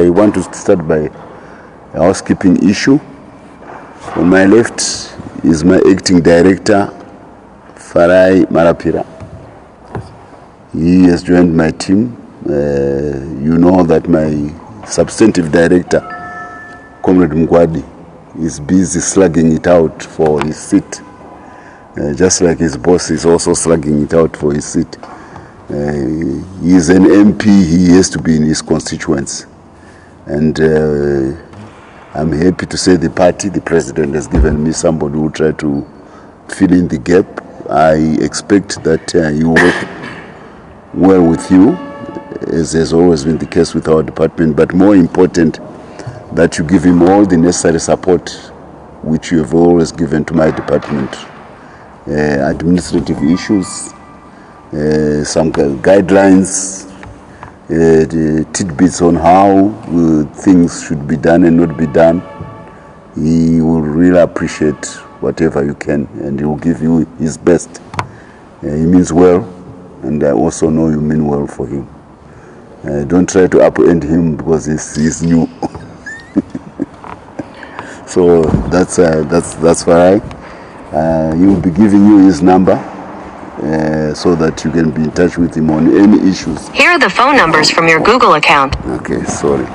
I want to start by a housekeeping issue. On my left is my acting director, Farai Marapira. He has joined my team. You know that my substantive director, Comrade Mgwadi, is busy slugging it out for his seat. Just like his boss is also slugging it out for his seat. He is an MP, he has to be in his constituents. And I'm happy to say the party, the president has given me somebody who will try to fill in the gap. I expect that he will work well with you, as has always been the case with our department, but more important, that you give him all the necessary support which you have always given to my department. Administrative issues, some guidelines, the tidbits on how things should be done and not be done. He will really appreciate whatever you can, and he will give you his best. He means well, and I also know you mean well for him. Don't try to upend him because he's new. So that's Farai. He will be giving you his number so that you can be in touch with him on any issues. Here are the phone numbers from your Google account. Okay, sorry.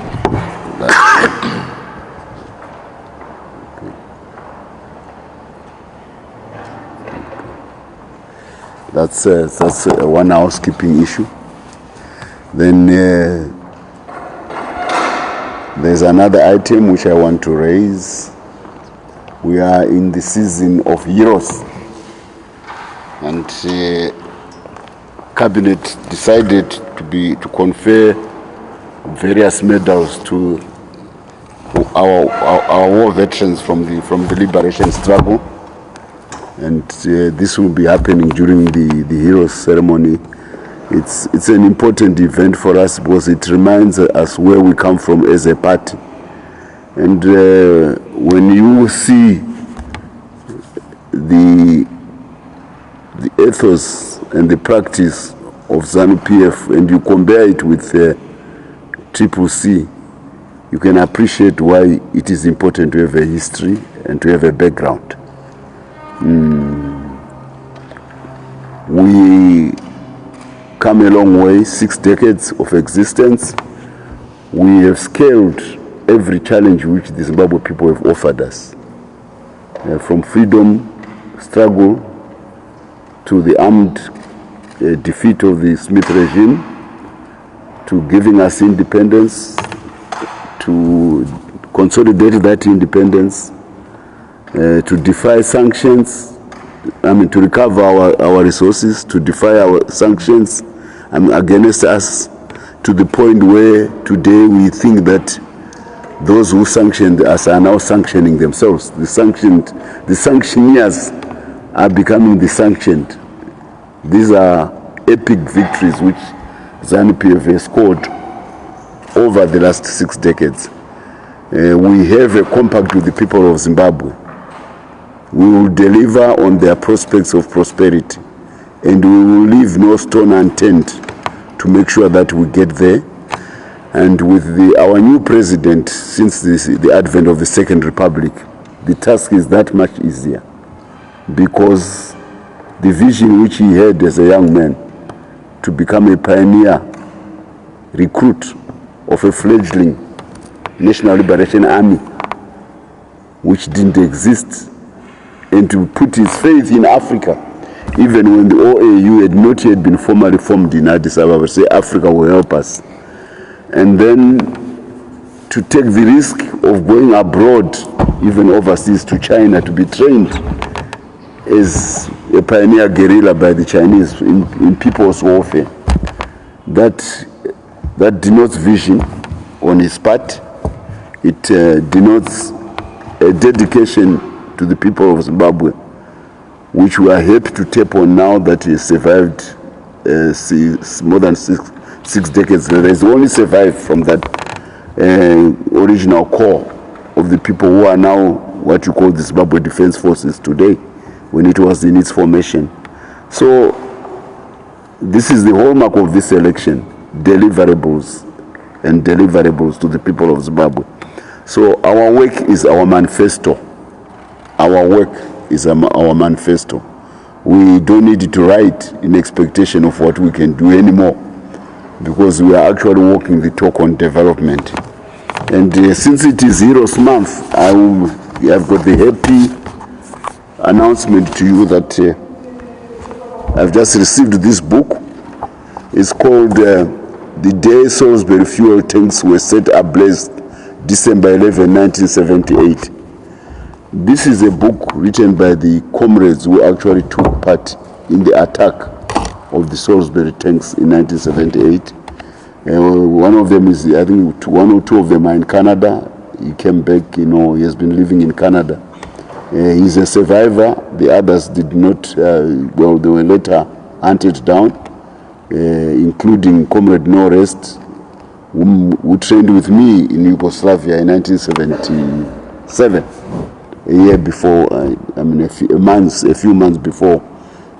That's one housekeeping issue. Then there's another item which I want to raise. We are in the season of heroes, and Cabinet decided to confer various medals to our war veterans from the liberation struggle, and this will be happening during the heroes ceremony. It's an important event for us because it reminds us where we come from as a party. And when you see the ethos and the practice of Zanu PF and you compare it with Triple C, you can appreciate why it is important to have a history and to have a background. We come a long way, 6 decades of existence. We have scaled every challenge which the Zimbabwe people have offered us, from freedom struggle to the armed defeat of the Smith regime, to giving us independence, to consolidate that independence, to defy sanctions, to recover our resources, to defy our sanctions against us, to the point where today we think that those who sanctioned us are now sanctioning themselves. The sanctioneers are becoming the sanctioned. These are epic victories which Zanu PF has scored over the last 6 decades. We have a compact with the people of Zimbabwe. We will deliver on their prospects of prosperity, and we will leave no stone unturned to make sure that we get there. And with our new president, since the advent of the Second Republic, the task is that much easier, because the vision which he had as a young man to become a pioneer recruit of a fledgling National Liberation Army, which didn't exist, and to put his faith in Africa, even when the OAU had not yet been formally formed in Addis Ababa, say Africa will help us. And then to take the risk of going abroad, even overseas to China, to be trained as a pioneer guerrilla by the Chinese in people's warfare. That denotes vision on his part. It denotes a dedication to the people of Zimbabwe, which we are happy to tap on now that he has survived more than six decades later. He's only survived from that original core of the people who are now what you call the Zimbabwe Defense Forces today, when it was in its formation. So this is the hallmark of this election: deliverables, and deliverables to the people of Zimbabwe. So our work is our manifesto. Our work is our manifesto. We don't need to write in expectation of what we can do anymore, because we are actually walking the talk on development. And since it is Heroes Month, I've got the happy announcement to you that I've just received this book. It's called The Day Salisbury Fuel Tanks Were Set Ablaze, December 11, 1978. This is a book written by the comrades who actually took part in the attack of the Salisbury tanks in 1978. One of them is, I think, one or two of them are in Canada. He came back, he has been living in Canada. He's a survivor. The others did not, well, they were later hunted down, including Comrade No Rest, who trained with me in Yugoslavia in 1977. A year before, a few months before,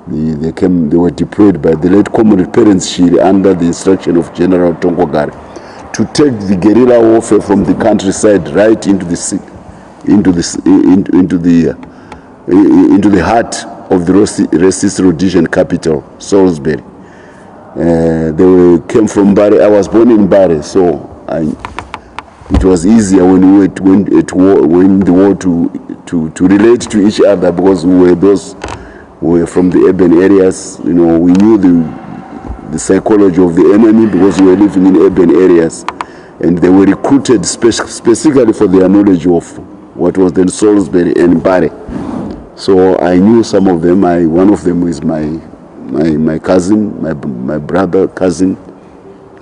they were deployed by the late Comrade Parents Shiri under the instruction of General Tongogari to take the guerrilla warfare from the countryside right into the heart of the racist Rhodesian capital, Salisbury. They came from Bari. I was born in Bari, so it was easier when we were in the war to relate to each other, because we were from the urban areas. We knew the psychology of the enemy because we were living in urban areas, and they were recruited specifically for their knowledge of what was then Salisbury and Bari. So I knew some of them. One of them is my cousin, my brother cousin,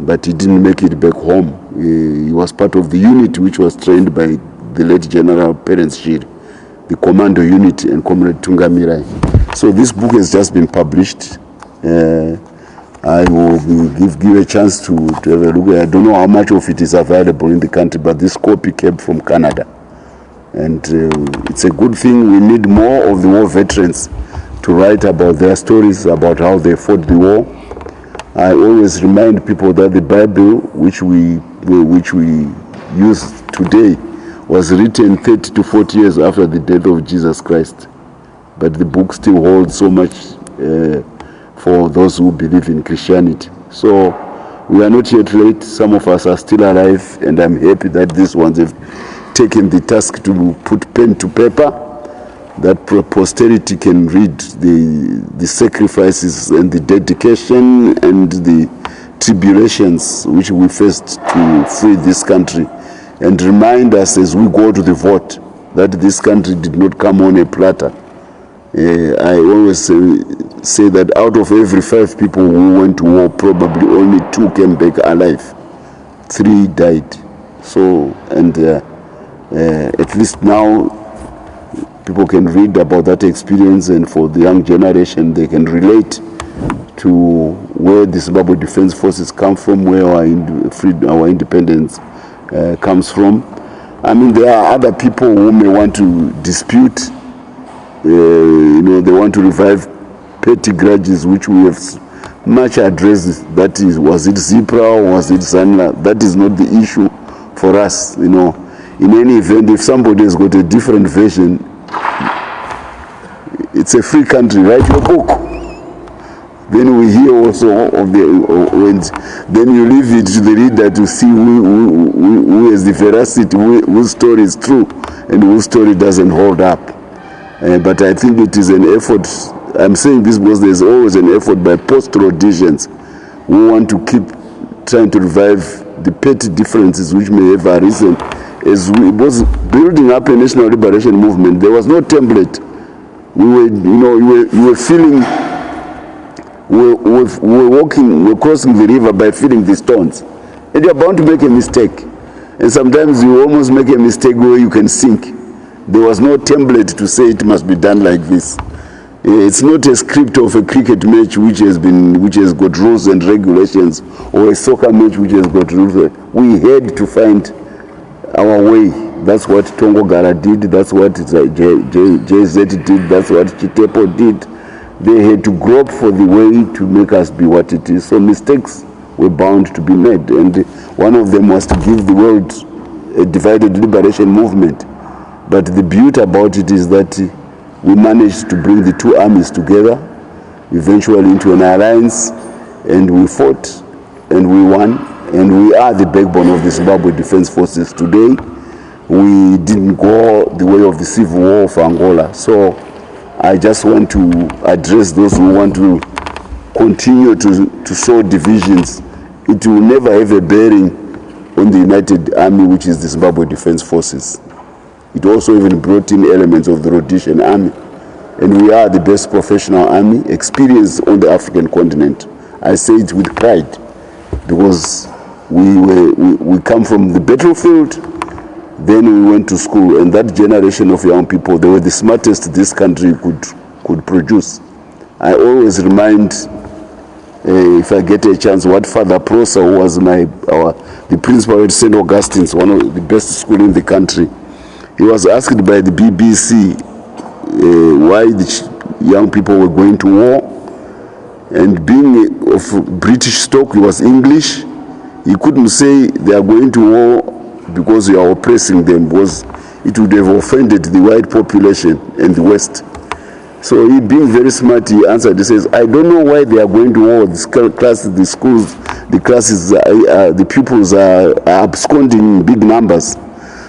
but he didn't make it back home. He was part of the unit which was trained by the late General Parents Shiri, the commando unit, and Comrade Tungamirai. So this book has just been published. I will give a chance to have a look. I don't know how much of it is available in the country, but this copy came from Canada. And it's a good thing. We need more of the war veterans to write about their stories, about how they fought the war. I always remind people that the Bible, which we use today, was written 30 to 40 years after the death of Jesus Christ. But the book still holds so much for those who believe in Christianity. So we are not yet late. Some of us are still alive, and I'm happy that these ones have taken the task to put pen to paper, that posterity can read the sacrifices and the dedication and the tribulations which we faced to free this country, and remind us as we go to the vote that this country did not come on a platter. I always say that out of every 5 people who went to war, probably only 2 came back alive. 3 died. So, and at least now people can read about that experience, and for the young generation, they can relate to where the Zimbabwe Defense Forces come from, where our independence comes from. I mean, there are other people who may want to dispute. They want to revive petty grudges, which we have much addressed. That is, was it Zipra or was it Zanu? That is not the issue for us. In any event, if somebody has got a different version, it's a free country. Write your book. Then we hear also of then you leave it to the reader to see who has the veracity, whose story is true, and whose story doesn't hold up. But I think it is an effort. I'm saying this because there's always an effort by post-Rhodesians who want to keep trying to revive the petty differences which may have arisen. As we was building up a national liberation movement, there was no template. We were feeling, we were walking, we were crossing the river by feeling the stones. And you're bound to make a mistake. And sometimes you almost make a mistake where you can sink. There was no template to say it must be done like this. It's not a script of a cricket match which has got rules and regulations, or a soccer match which has got rules. We had to find our way. That's what Tongogara did. That's what JZ did. That's what Chitepo did. They had to grope for the way to make us be what it is. So mistakes were bound to be made. And one of them was to give the world a divided liberation movement. But the beauty about it is that we managed to bring the two armies together, eventually into an alliance, and we fought, and we won, and we are the backbone of the Zimbabwe Defense Forces today. We didn't go the way of the civil war of Angola. So I just want to address those who want to continue to sow divisions. It will never have a bearing on the United Army, which is the Zimbabwe Defense Forces. It also even brought in elements of the Rhodesian Army. And we are the best professional army experienced on the African continent. I say it with pride, because we come from the battlefield, then we went to school, and that generation of young people, they were the smartest this country could produce. I always remind, if I get a chance, what Father Prosa, who was the principal at St. Augustine's, one of the best school in the country. He was asked by the BBC why the young people were going to war, and being of British stock, he was English. He couldn't say they are going to war because you are oppressing them, because it would have offended the white population and the West. So he, being very smart, he answered, he says, I don't know why they are going to war. The schools, the classes, the pupils are absconding in big numbers.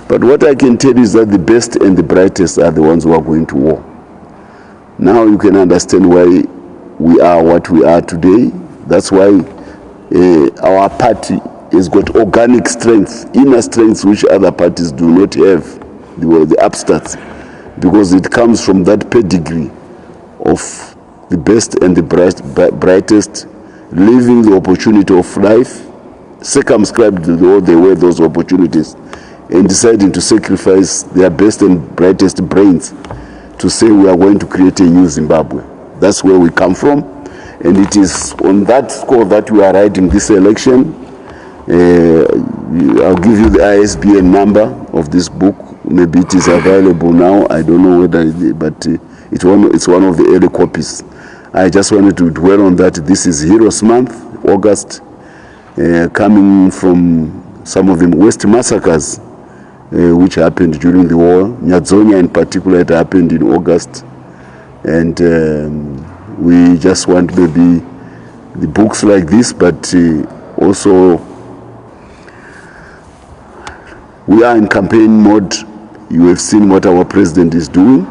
But what I can tell you is that the best and the brightest are the ones who are going to war. Now you can understand why we are what we are today. That's why our party has got organic strength, inner strengths which other parties do not have, the upstarts, because it comes from that pedigree of the best and the brightest, leaving the opportunity of life, circumscribed though they were those opportunities, and deciding to sacrifice their best and brightest brains to say we are going to create a new Zimbabwe. That's where we come from, and it is on that score that we are riding this election. I'll give you the ISBN number of this book. Maybe it is available now. I don't know whether but it's one of the early copies. I just wanted to dwell on that. This is Heroes Month, August, coming from some of the West massacres which happened during the war. Nyadzonia in particular, it happened in August. And we just want maybe the books like this, but also we are in campaign mode. You have seen what our president is doing.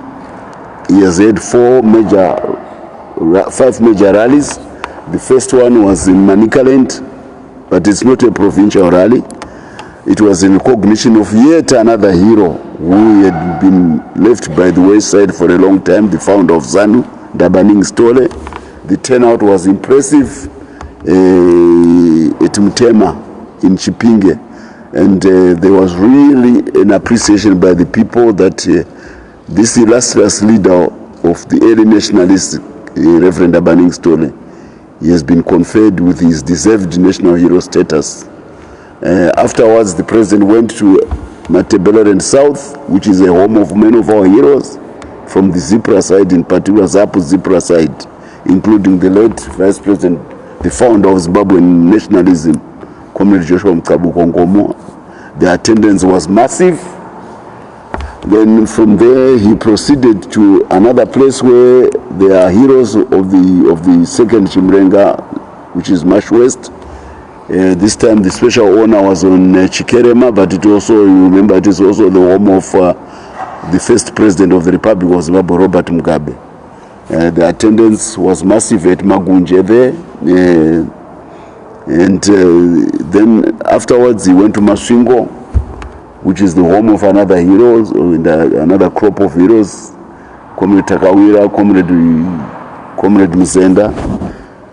He has had 5 major rallies. The first one was in Manicaland, but it's not a provincial rally. It was in recognition of yet another hero who had been left by the wayside for a long time, the founder of Zanu, Stole. The turnout was impressive at Mtema in Chipinge, and there was really an appreciation by the people that this illustrious leader of the early nationalists, Reverend Stole, he has been conferred with his deserved national hero status. Afterwards, the president went to Matebeleland South, which is a home of many of our heroes, from the Zipra side, in particular Zapu Zipra side, including the late Vice President, the founder of Zimbabwean nationalism, Comrade Joshua Mkabuko Ngomo. The attendance was massive. Then from there, he proceeded to another place where there are heroes of the second Chimrenga, which is Marsh West. This time the special honor was on Chikerema, but it also, you remember, it is also the home of the first president of the Republic of Zimbabwe, Robert Mugabe. The attendance was massive at Magunje there. And then afterwards he went to Masvingo, which is the home of another hero, another crop of heroes, Comrade Takawira, Comrade Mzenda.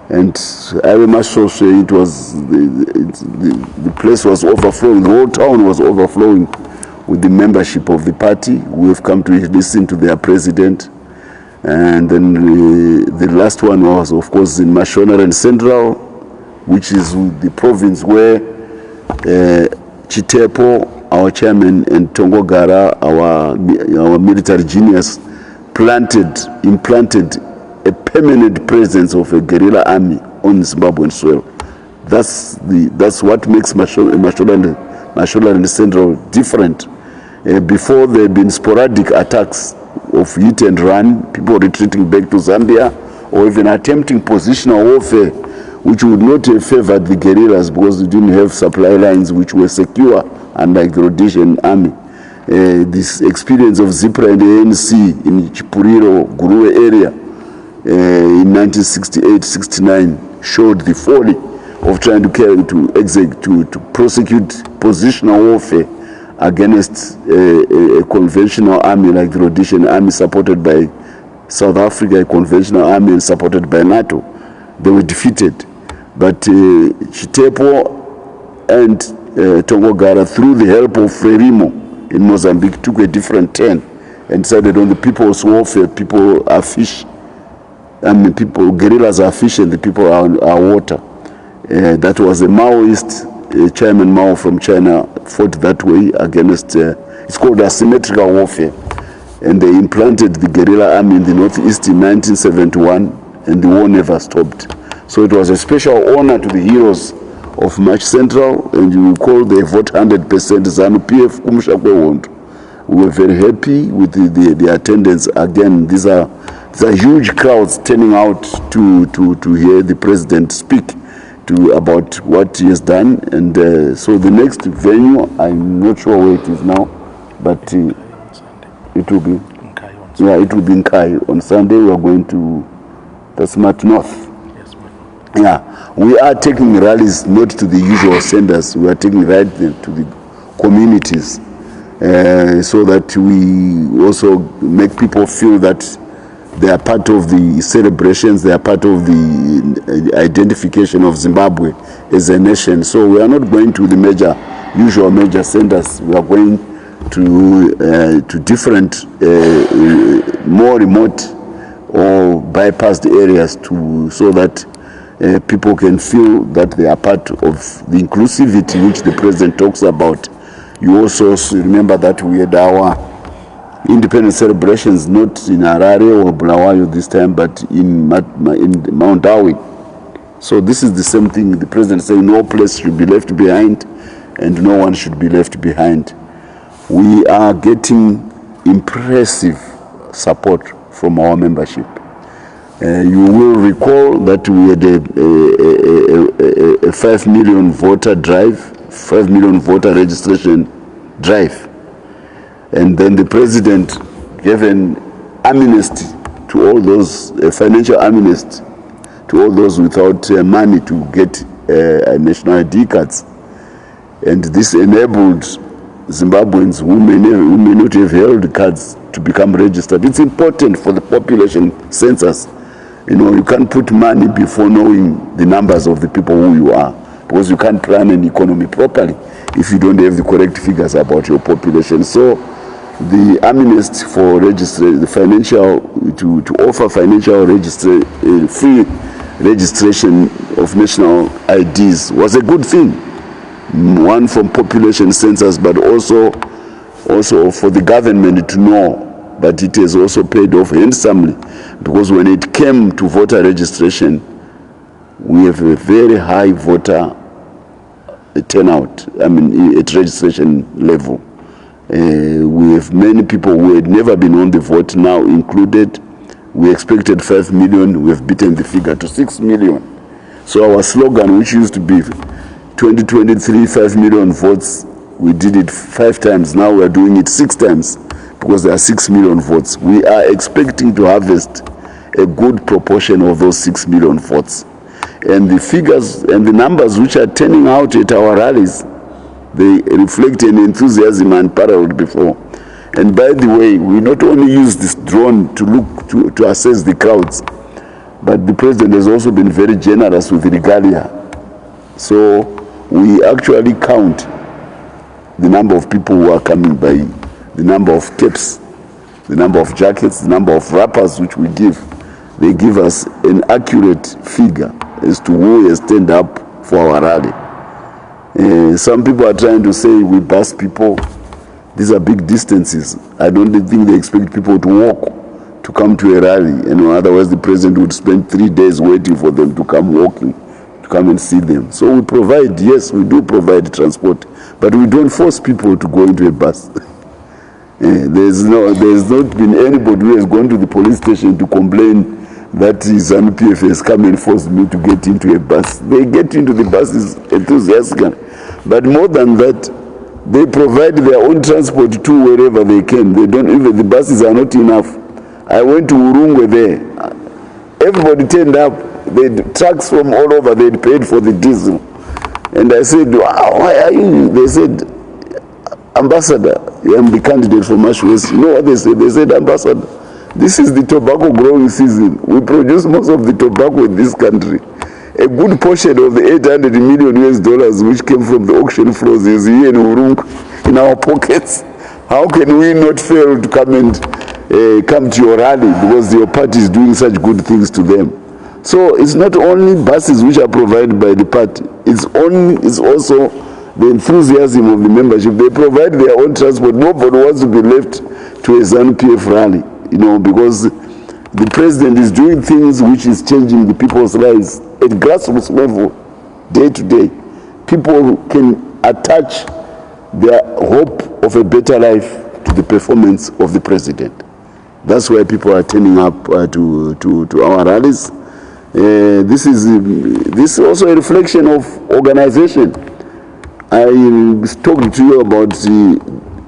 And I must also say it was the place was overflowing. The whole town was overflowing with the membership of the party. We have come to listen to their president. And then the last one was, of course, in Mashonaland and Central, which is the province where Chitepo, our chairman, and Tongogara, our military genius, implanted a permanent presence of a guerrilla army on Zimbabwean soil. That's what makes Mashola and Central different. Before there have been sporadic attacks of hit and run, people retreating back to Zambia, or even attempting positional warfare, which would not have favored the guerrillas because they didn't have supply lines which were secure, unlike the Rhodesian army. This experience of ZIPRA and the ANC in Chipuriro, Guruwe area in 1968-69 showed the folly of trying to prosecute positional warfare against a conventional army like the Rhodesian army supported by South Africa, a conventional army and supported by NATO. They were defeated. But Chitepo and Tongogara, through the help of Frelimo in Mozambique, took a different turn and decided on the people's warfare. People are fish. Guerrillas are fish and the people are water. That was a Maoist, Chairman Mao from China fought that way against, it's called asymmetrical warfare. And they implanted the guerrilla army in the Northeast in 1971, and the war never stopped. So it was a special honor to the heroes of March Central, and you call the vote 100% Zanu PF Kumshakwe Wondo. We were very happy with the attendance. Again, these are huge crowds turning out to hear the president speak about what he has done. And so the next venue, I'm not sure where it is now, but it will be in Kai on Sunday. We are going to the Smart North. Yes, ma'am. Yeah, we are taking rallies not to the usual centers. We are taking right to the communities, so that we also make people feel that they are part of the celebrations, they are part of the identification of Zimbabwe as a nation. So we are not going to the usual major centers. We are going to different, more remote or bypassed areas so that people can feel that they are part of the inclusivity which the president talks about. You also remember that we had our independence celebrations not in Harare or Bulawayo this time, but in Mount Darwin. So this is the same thing. The president saying no place should be left behind and no one should be left behind. We are getting impressive support from our membership. You will recall that we had a 5 million voter drive, 5 million voter registration drive. And then the president gave an amnesty to all those, financial amnesty to all those without money to get national ID cards. And this enabled Zimbabweans who may not have held cards to become registered. It's important for the population census. You know, you can't put money before knowing the numbers of the people who you are, because you can't plan an economy properly if you don't have the correct figures about your population. So the amnesty for the financial, to offer financial free registration of national IDs was a good thing. One, from population census, but also for the government to know that it has also paid off handsomely, because when it came to voter registration, we have a very high voter turnout, at registration level. We have many people who had never been on the vote now included. We expected 5 million, we have beaten the figure to 6 million. So our slogan, which used to be 2023, 5 million votes, we did it 5 times. Now we are doing it 6 times because there are 6 million votes. We are expecting to harvest a good proportion of those 6 million votes. And the figures and the numbers which are turning out at our rallies, they reflect an enthusiasm unparalleled before. And by the way, we not only use this drone to assess the crowds, but the president has also been very generous with the regalia. So we actually count the number of people who are coming by, the number of caps, the number of jackets, the number of wrappers which we give. They give us an accurate figure as to who has turned up for our rally. Some people are trying to say we bus people. These are big distances. I don't think they expect people to walk to come to a rally. Otherwise the president would spend 3 days waiting for them to come walking, to come and see them. So we provide, yes, we do provide transport, but we don't force people to go into a bus. There's not been anybody who has gone to the police station to complain that Zanu PF has come and forced me to get into a bus. They get into the buses enthusiastically. But more than that, they provide their own transport to wherever they can. They don't even, the buses are not enough. I went to Urungwe there. Everybody turned up. The trucks from all over, they'd paid for the diesel. And I said, wow, why are you? They said, Ambassador, I'm the candidate for Marsh West. You know what they said? They said, Ambassador, this is the tobacco growing season. We produce most of the tobacco in this country. A good portion of the $800 million which came from the auction floors is here in Urung, in our pockets. How can we not fail to come to your rally because your party is doing such good things to them? So it's not only buses which are provided by the party. It's also the enthusiasm of the membership. They provide their own transport. Nobody wants to be left to a Zanu PF rally, you know, because the president is doing things which is changing the people's lives at grassroots level, day to day. People can attach their hope of a better life to the performance of the president. That's why people are turning up to our rallies. This is also a reflection of organization. I talked to you about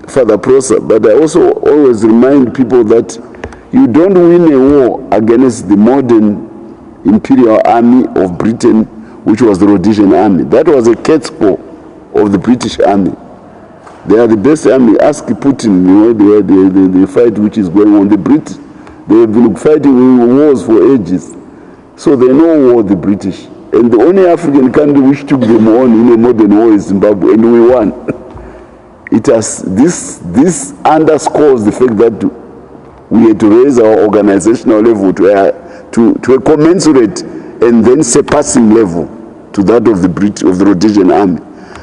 Father Prosa, but I also always remind people that you don't win a war against the modern imperial army of Britain, which was the Rhodesian army. That was a cat's paw of the British army. They are the best army. Ask Putin, you know, the fight which is going on. The British, they have been fighting wars for ages. So they know war, the British. And the only African country which took them on in a modern war is Zimbabwe, and we won. It has, this underscores the fact that we had to raise our organizational level to a commensurate and then surpassing level to that of the Rhodesian army.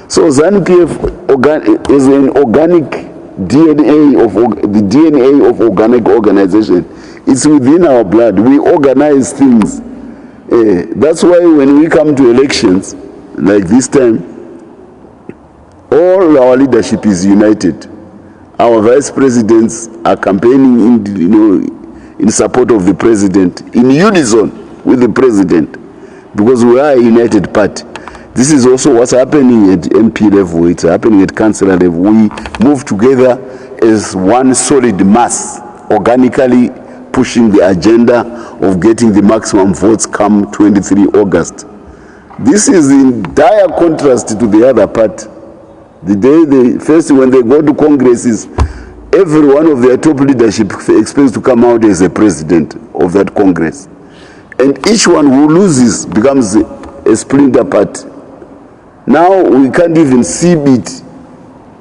So Zanu PF is an organic DNA of organic organization. It's within our blood. We organize things. That's why when we come to elections like this time, all our leadership is united. Our vice presidents are campaigning in support of the president, in unison with the president, because we are a united party. This is also what's happening at MP level. It's happening at councillor level. We move together as one solid mass, organically pushing the agenda of getting the maximum votes come 23 August. This is in dire contrast to the other party. The day first when they go to congresses, every one of their top leadership expects to come out as a president of that congress. And each one who loses becomes a splinter party. Now we can't even see it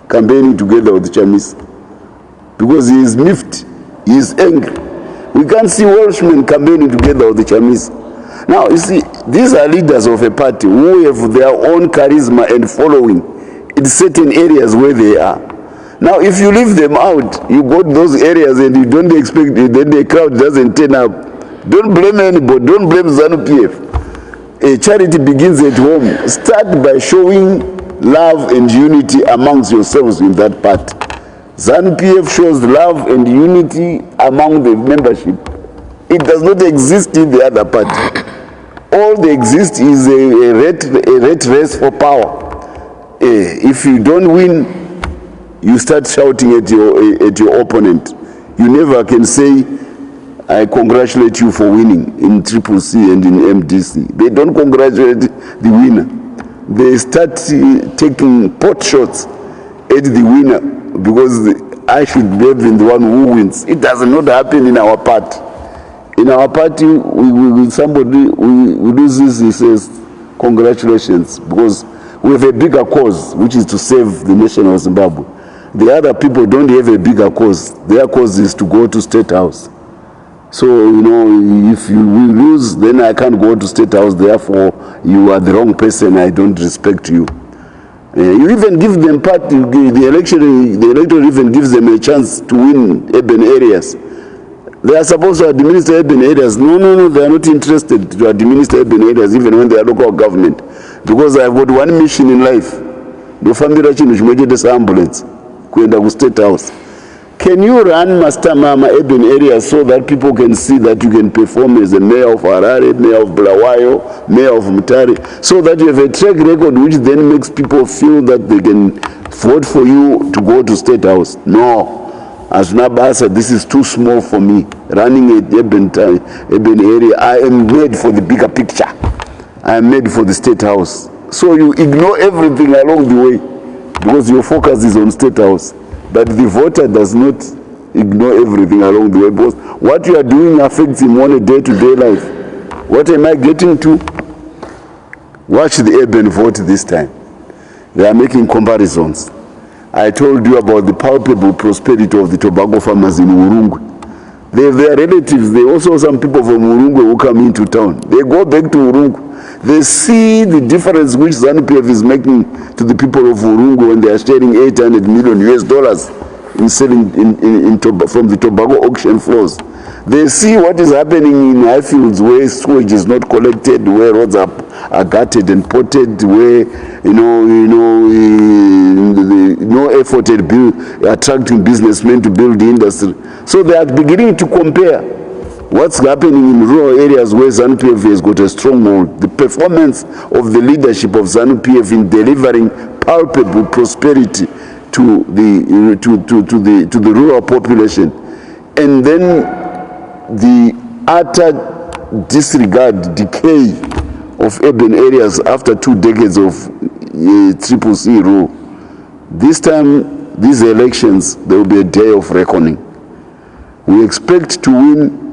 campaigning together with Chamis because he is miffed, he is angry. We can't see Welshmen campaigning together with the Chamis. Now, you see, these are leaders of a party who have their own charisma and following in certain areas where they are. Now, if you leave them out, you go to those areas and you don't expect it, then the crowd doesn't turn up. Don't blame anybody. Don't blame Zanu PF. A charity begins at home. Start by showing love and unity amongst yourselves in that party. Zanu PF shows love and unity among the membership. It does not exist in the other party. All that exists is a rat race for power. If you don't win, you start shouting at your opponent. You never can say, I congratulate you for winning in Triple C and in MDC. They don't congratulate the winner. They start taking pot shots at the winner because I should be the one who wins. It does not happen in our party. In our party, somebody loses, he says, congratulations, because we have a bigger cause, which is to save the nation of Zimbabwe. The other people don't have a bigger cause. Their cause is to go to State House. So, you know, if you lose, then I can't go to State House, therefore you are the wrong person, I don't respect you. You even give them the electorate even gives them a chance to win urban areas. They are supposed to administer urban areas. No, they are not interested to administer urban areas even when they are local government. Because I have got one mission in life. Ndofambira chinhu chinoitesa ambulance kuenda ku State House. Can you run Master Mama urban areas so that people can see that you can perform as a mayor of Harare, mayor of Bulawayo, mayor of Mutare, so that you have a track record which then makes people feel that they can vote for you to go to State House? No. As Nabasa, this is too small for me. Running an urban area, I am made for the bigger picture. I am made for the State House. So you ignore everything along the way because your focus is on State House. But the voter does not ignore everything along the way because what you are doing affects him on a day-to-day life. What am I getting to? Watch the urban vote this time. They are making comparisons. I told you about the palpable prosperity of the tobacco farmers in Urungwe. They have their relatives. They also some people from Urungwe who come into town. They go back to Urungwe. They see the difference which Zanu PF is making to the people of Urungwe when they are sharing $800 million in selling from the tobacco auction floors. They see what is happening in Highfields where sewage is not collected, where roads are gutted and potted, where no effort at attracting businessmen to build the industry. So they are beginning to compare what's happening in rural areas where Zanu PF has got a stronghold, the performance of the leadership of Zanu PF in delivering palpable prosperity to the rural population, and then the utter disregard, decay of urban areas after 2 decades of Triple C rule. This time, these elections, there will be a day of reckoning. We expect to win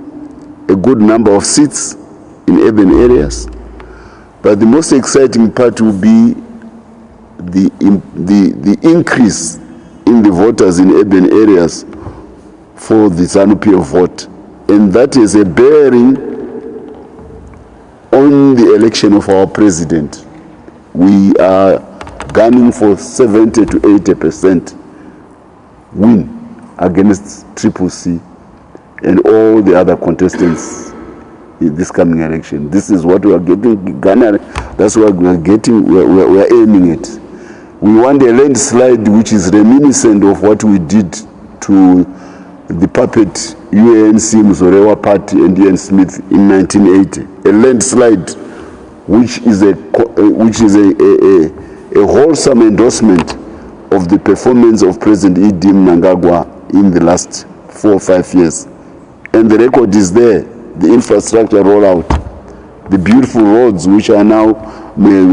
a good number of seats in urban areas, but the most exciting part will be the increase in the voters in urban areas for the Zanu PF vote, and that is a bearing on the election of our president. We are gunning for 70 to 80% win against Triple C and all the other contestants in this coming election. This is what we are getting, Ghana. That's what we are getting. We are aiming at. We want a landslide which is reminiscent of what we did to the puppet UANC Muzorewa Party and Ian Smith in 1980. A landslide which is a wholesome endorsement of the performance of President Idi Mnangagwa in the last 4 or 5 years. And the record is there, the infrastructure rollout, the beautiful roads which are now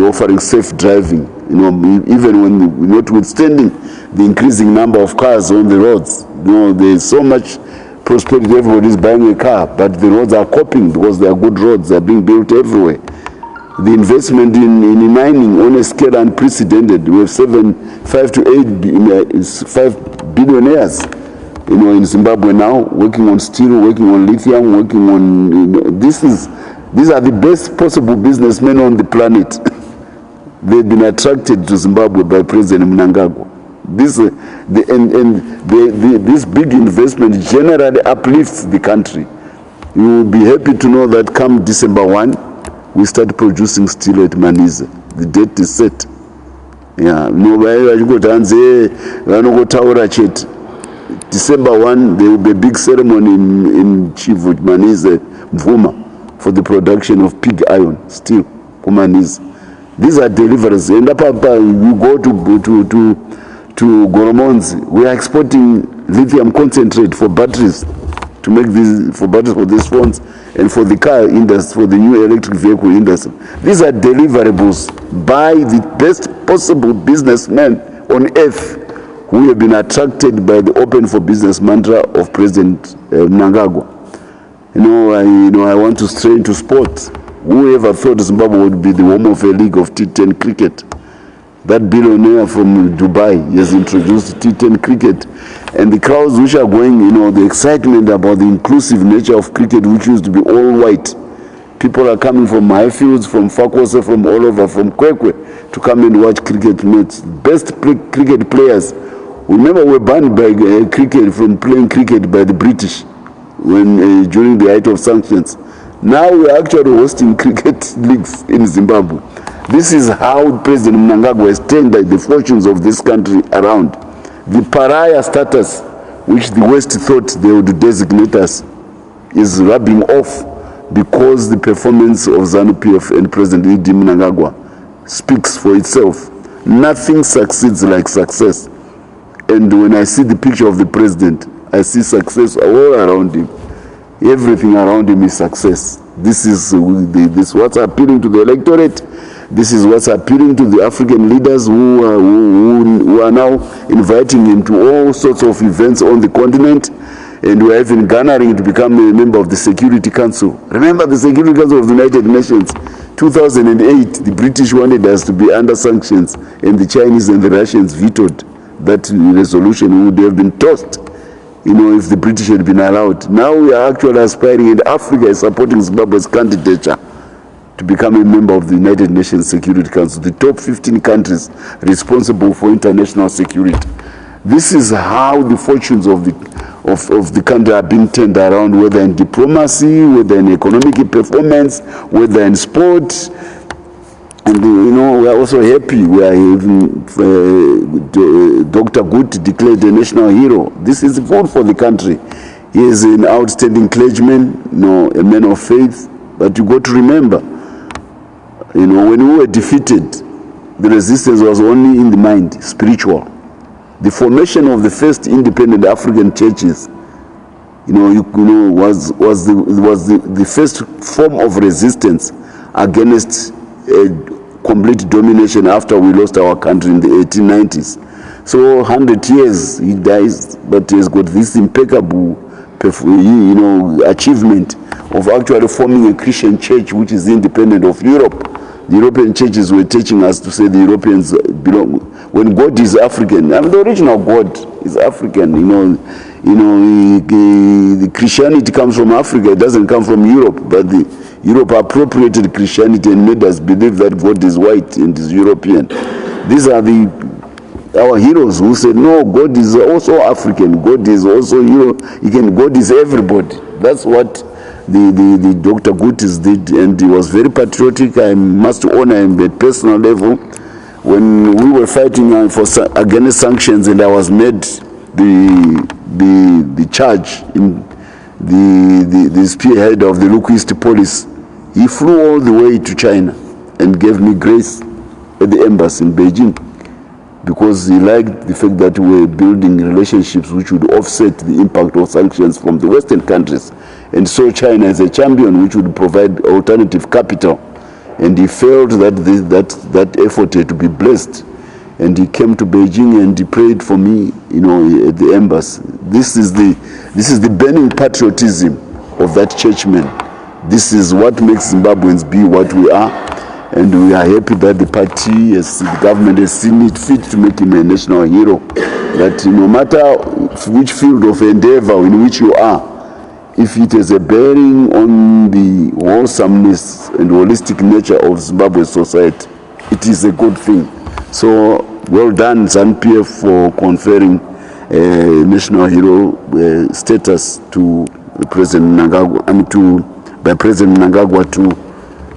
offering safe driving, even when notwithstanding the increasing number of cars on the roads. There's so much prosperity, everybody is buying a car, but the roads are coping because they are good roads, they are being built everywhere. The investment in mining on a scale unprecedented. We have 5 billionaires in Zimbabwe now, working on steel, working on lithium, working on, these are the best possible businessmen on the planet. They've been attracted to Zimbabwe by President Mnangagwa. This big investment generally uplifts the country. You will be happy to know that come December 1, we start producing steel at Maniza. The date is set. Yeah, December 1, there will be a big ceremony in Chivu, Maniza, Mvuma, for the production of pig iron steel for Maniza. These are deliveries. And we go to Goromonzi. We are exporting lithium concentrate for batteries to make these for these phones and for the car industry, for the new electric vehicle industry. These are deliverables by the best possible businessmen on earth who have been attracted by the open for business mantra of President Mnangagwa. I want to stray into sports. Whoever thought Zimbabwe would be the home of a league of T10 cricket? That billionaire from Dubai has introduced T10 cricket, and the crowds which are going, the excitement about the inclusive nature of cricket, which used to be all white. People are coming from Highfields, from Fakose, from all over, from Kwekwe, to come and watch cricket matches. Best cricket players. Remember, we were banned by cricket from playing cricket by the British. when during the height of sanctions. Now we are actually hosting cricket leagues in Zimbabwe. This is how President Mnangagwa has turned the fortunes of this country around. The pariah status which the West thought they would designate us is rubbing off because the performance of Zanu PF and President Mnangagwa speaks for itself. Nothing succeeds like success. And when I see the picture of the president, I see success all around him. Everything around him is success. This is what's appealing to the electorate. This is what's appealing to the African leaders who are now inviting him to all sorts of events on the continent. And we are even garnering to become a member of the Security Council. Remember the Security Council of the United Nations, 2008, the British wanted us to be under sanctions, and the Chinese and the Russians vetoed that resolution. Would have been tossed, if the British had been allowed. Now we are actually aspiring, and Africa is supporting Zimbabwe's candidature to become a member of the United Nations Security Council, the top 15 countries responsible for international security. This is how the fortunes of the country are being turned around, whether in diplomacy, whether in economic performance, whether in sport. And we are also happy. We are even Dr. Gut declared a national hero. This is good for the country. He is an outstanding clergyman, a man of faith. But you got to remember, when we were defeated, the resistance was only in the mind, spiritual. The formation of the first independent African churches, was the first form of resistance against complete domination after we lost our country in the 1890s. So 100 years he dies, but he has got this impeccable, achievement of actually forming a Christian church which is independent of Europe. The European churches were teaching us to say the Europeans belong. When God is African, the original God is African. The Christianity comes from Africa. It doesn't come from Europe. But Europe appropriated Christianity and made us believe that God is white and is European. These are our heroes who said, no, God is also African. God is also God is everybody. That's what the Dr. Gutis did, and he was very patriotic. I must honor him at personal level. When we were fighting against sanctions, and I was made the charge in the spearhead of the Lukwist police, he flew all the way to China and gave me grace at the embassy in Beijing, because he liked the fact that we were building relationships which would offset the impact of sanctions from the Western countries, and saw China as a champion which would provide alternative capital. And he felt that effort had to be blessed, and he came to Beijing and he prayed for me, at the embassy. This is the burning patriotism of that churchman. This is what makes Zimbabweans be what we are, and we are happy that the party, the government has seen it fit to make him a national hero. That no matter which field of endeavor in which you are, if it has a bearing on the wholesomeness and holistic nature of Zimbabwe society, it is a good thing. So well done, Zanu PF, for conferring national hero status to President Mnangagwa, by President Mnangagwa to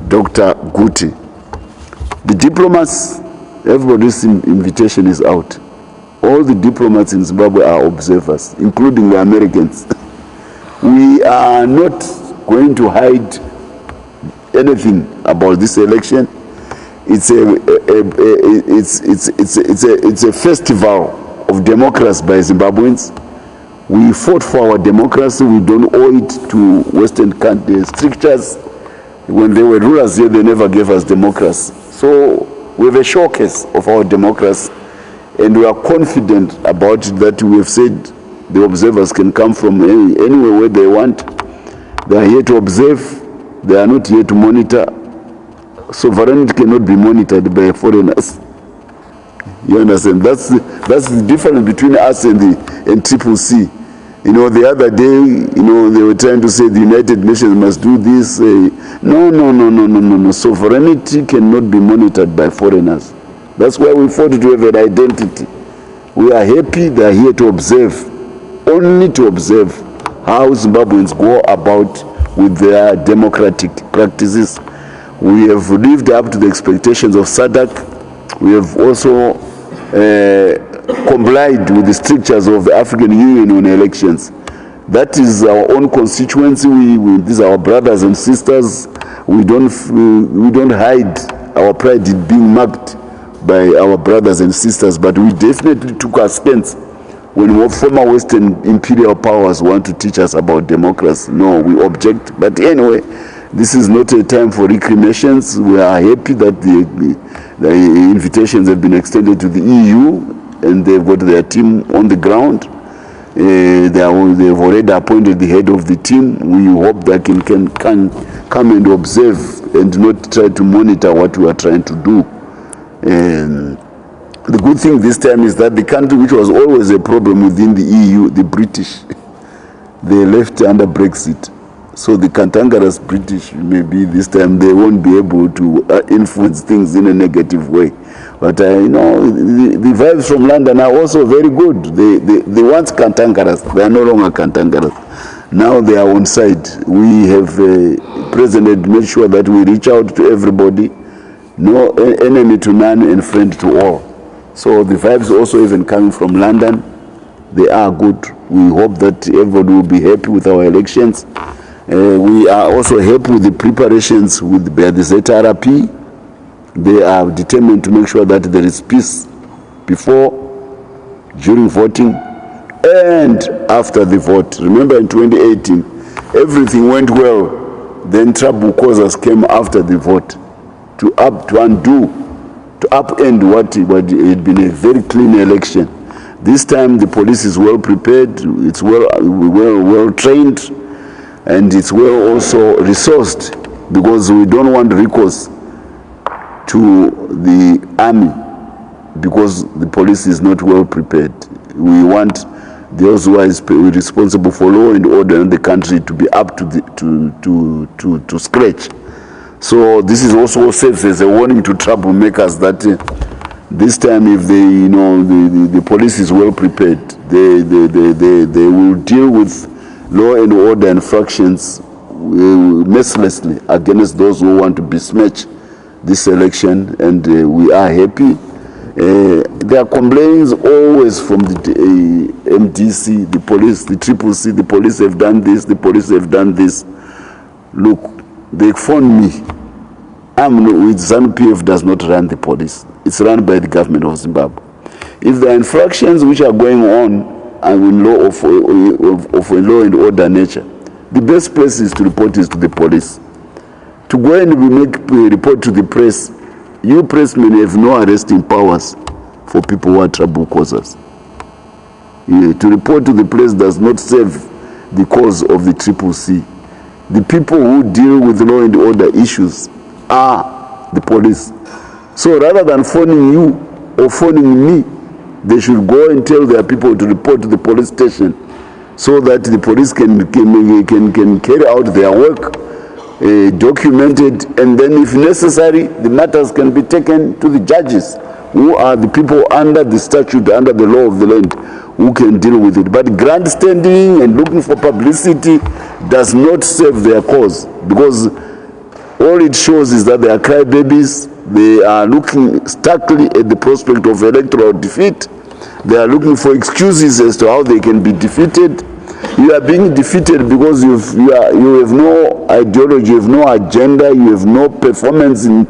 Dr. Guti. The diplomats, everybody's invitation is out. All the diplomats in Zimbabwe are observers, including the Americans. We are not going to hide anything about this election. It's a festival of democracy by Zimbabweans. We fought for our democracy. We don't owe it to Western strictures. When they were rulers here, they never gave us democracy. So we have a showcase of our democracy, and we are confident about it, that we have said the observers can come from anywhere where they want. They are here to observe. They are not here to monitor. Sovereignty cannot be monitored by foreigners. You understand? That's the difference between us and Triple C. The other day, they were trying to say the United Nations must do this. No. Sovereignty cannot be monitored by foreigners. That's why we fought to have an identity. We are happy they are here to observe, only to observe how Zimbabweans go about with their democratic practices. We have lived up to the expectations of SADC. We have also complied with the strictures of the African Union on elections. That is our own constituency. These are our brothers and sisters. We don't hide our pride in being marked by our brothers and sisters, but we definitely took our stance when former Western imperial powers want to teach us about democracy. No, we object. But anyway, this is not a time for recriminations. We are happy that the invitations have been extended to the EU, and they've got their team on the ground. They've already appointed the head of the team. We hope they can come and observe and not try to monitor what we are trying to do. And the good thing this time is that the country which was always a problem within the EU, the British, they left under Brexit. So the cantankerous British, maybe this time they won't be able to influence things in a negative way. But the vibes from London are also very good. They once cantankerous, they are no longer cantankerous. Now they are on side. We have President made sure that we reach out to everybody, no enemy to none and friend to all. So the vibes also even coming from London, they are good. We hope that everybody will be happy with our elections. We are also happy with the preparations with the ZRP. They are determined to make sure that there is peace before, during voting, and after the vote. Remember in 2018, everything went well. Then trouble causers came after the vote to upend what had been a very clean election. This time the police is well prepared, it's well trained, and it's well also resourced, because we don't want recourse to the army because the police is not well prepared. We want those who are responsible for law and order in the country to be up to scratch. So this is also serves as a warning to troublemakers that this time, if the police is well prepared, they will deal with law and order infractions mercilessly against those who want to besmirch this election, and we are happy. There are complaints always from the MDC, the police, the CCC, the police have done this, the police have done this. Look, they phone me. With Zanu PF does not run the police. It's run by the government of Zimbabwe. If there are infractions which are going on in law of a law and order nature, the best place is to report is to the police. To go and make a report to the press, you pressmen have no arresting powers for people who are trouble causers. To report to the press does not serve the cause of the CCC. The people who deal with law and order issues are the police. So rather than phoning you or phoning me, they should go and tell their people to report to the police station so that the police can carry out their work, documented, and then if necessary, the matters can be taken to the judges, who are the people under the statute, under the law of the land, who can deal with it. But grandstanding and looking for publicity does not serve their cause, because all it shows is that they are crybabies. They are looking starkly at the prospect of electoral defeat. They are looking for excuses as to how they can be defeated. You are being defeated because you have no ideology, you have no agenda, you have no performance in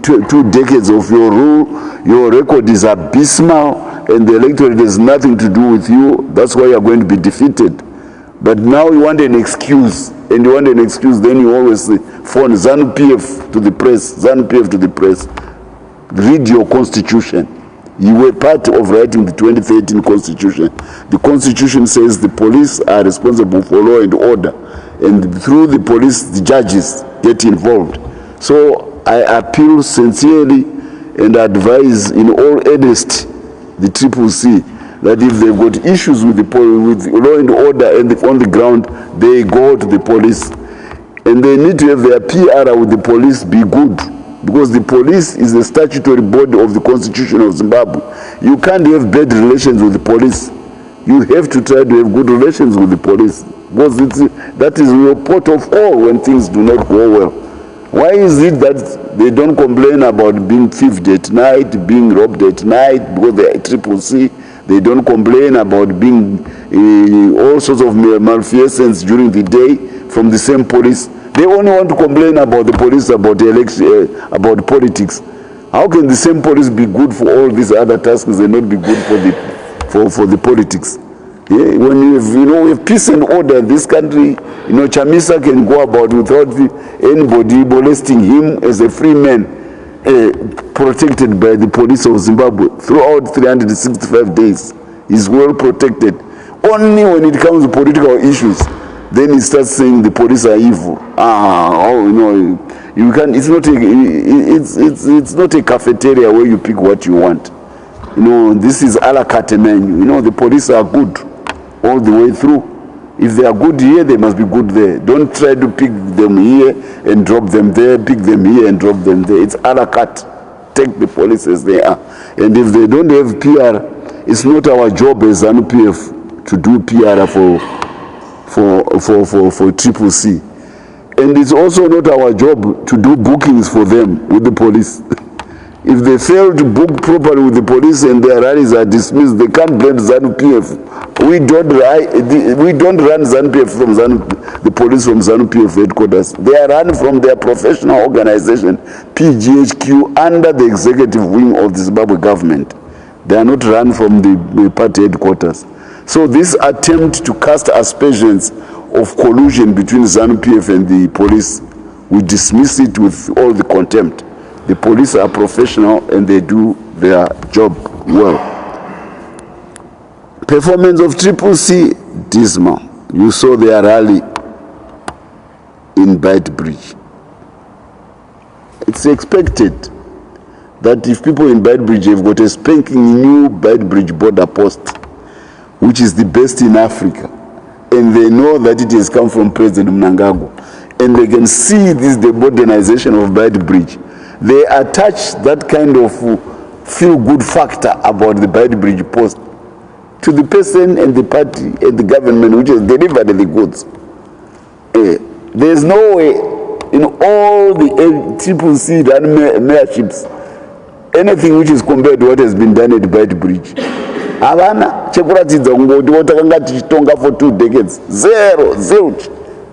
two decades of your rule. Your record is abysmal, and the electorate has nothing to do with you. That's why you are going to be defeated. But now you want an excuse, and you want an excuse, then you always phone Zanu PF to the press, Zanu PF to the press. Read your constitution. You were part of writing the 2013 constitution. The constitution says the police are responsible for law and order, and through the police, the judges get involved. So I appeal sincerely and advise in all earnest the CCC that if they've got issues with law and order and on the ground, they go to the police. And they need to have their PR with the police be good, because the police is the statutory body of the Constitution of Zimbabwe. You can't have bad relations with the police. you have to try to have good relations with the police, because that is your port of call when things do not go well. Why is it that they don't complain about being thieved at night, being robbed at night, because they are CCC? They don't complain about being all sorts of malfeasance during the day from the same police. They only want to complain about the police, about the election, about politics. How can the same police be good for all these other tasks and not be good for the politics? Yeah, when you have peace and order in this country, Chamisa can go about without anybody molesting him as a free man, protected by the police of Zimbabwe throughout 365 days. He's well protected. Only when it comes to political issues, then he starts saying the police are evil. You can. It's not a cafeteria where you pick what you want. This is a la carte menu. The police are good all the way through. If they are good here, they must be good there. Don't try to pick them here and drop them there, pick them here and drop them there. It's a la carte. Take the police as they are. And if they don't have PR, it's not our job as Zanu PF to do PR for CCC. And it's also not our job to do bookings for them with the police. If they fail to book properly with the police and their rallies are dismissed, they can't blame Zanu PF. We don't run Zanu PF from the police from Zanu PF headquarters. They are run from their professional organization, PGHQ, under the executive wing of the Zimbabwe government. They are not run from the party headquarters. So this attempt to cast aspersions of collusion between Zanu PF and the police, we dismiss it with all the contempt. The police are professional and they do their job well. Performance of CCC, dismal. You saw their rally in Beitbridge. It's expected that if people in Beitbridge have got a spanking new Beitbridge border post, which is the best in Africa, and they know that it has come from President Mnangagwa, and they can see the modernization of Beitbridge, they attach that kind of feel-good factor about the Beitbridge post to the person and the party and the government which has delivered the goods. There's no way in all the CCC run mayorships, anything which is compared to what has been done at Beitbridge. Havana chekuratidza kungoti watakanga tichitonga for 2 decades. Zero, zilch.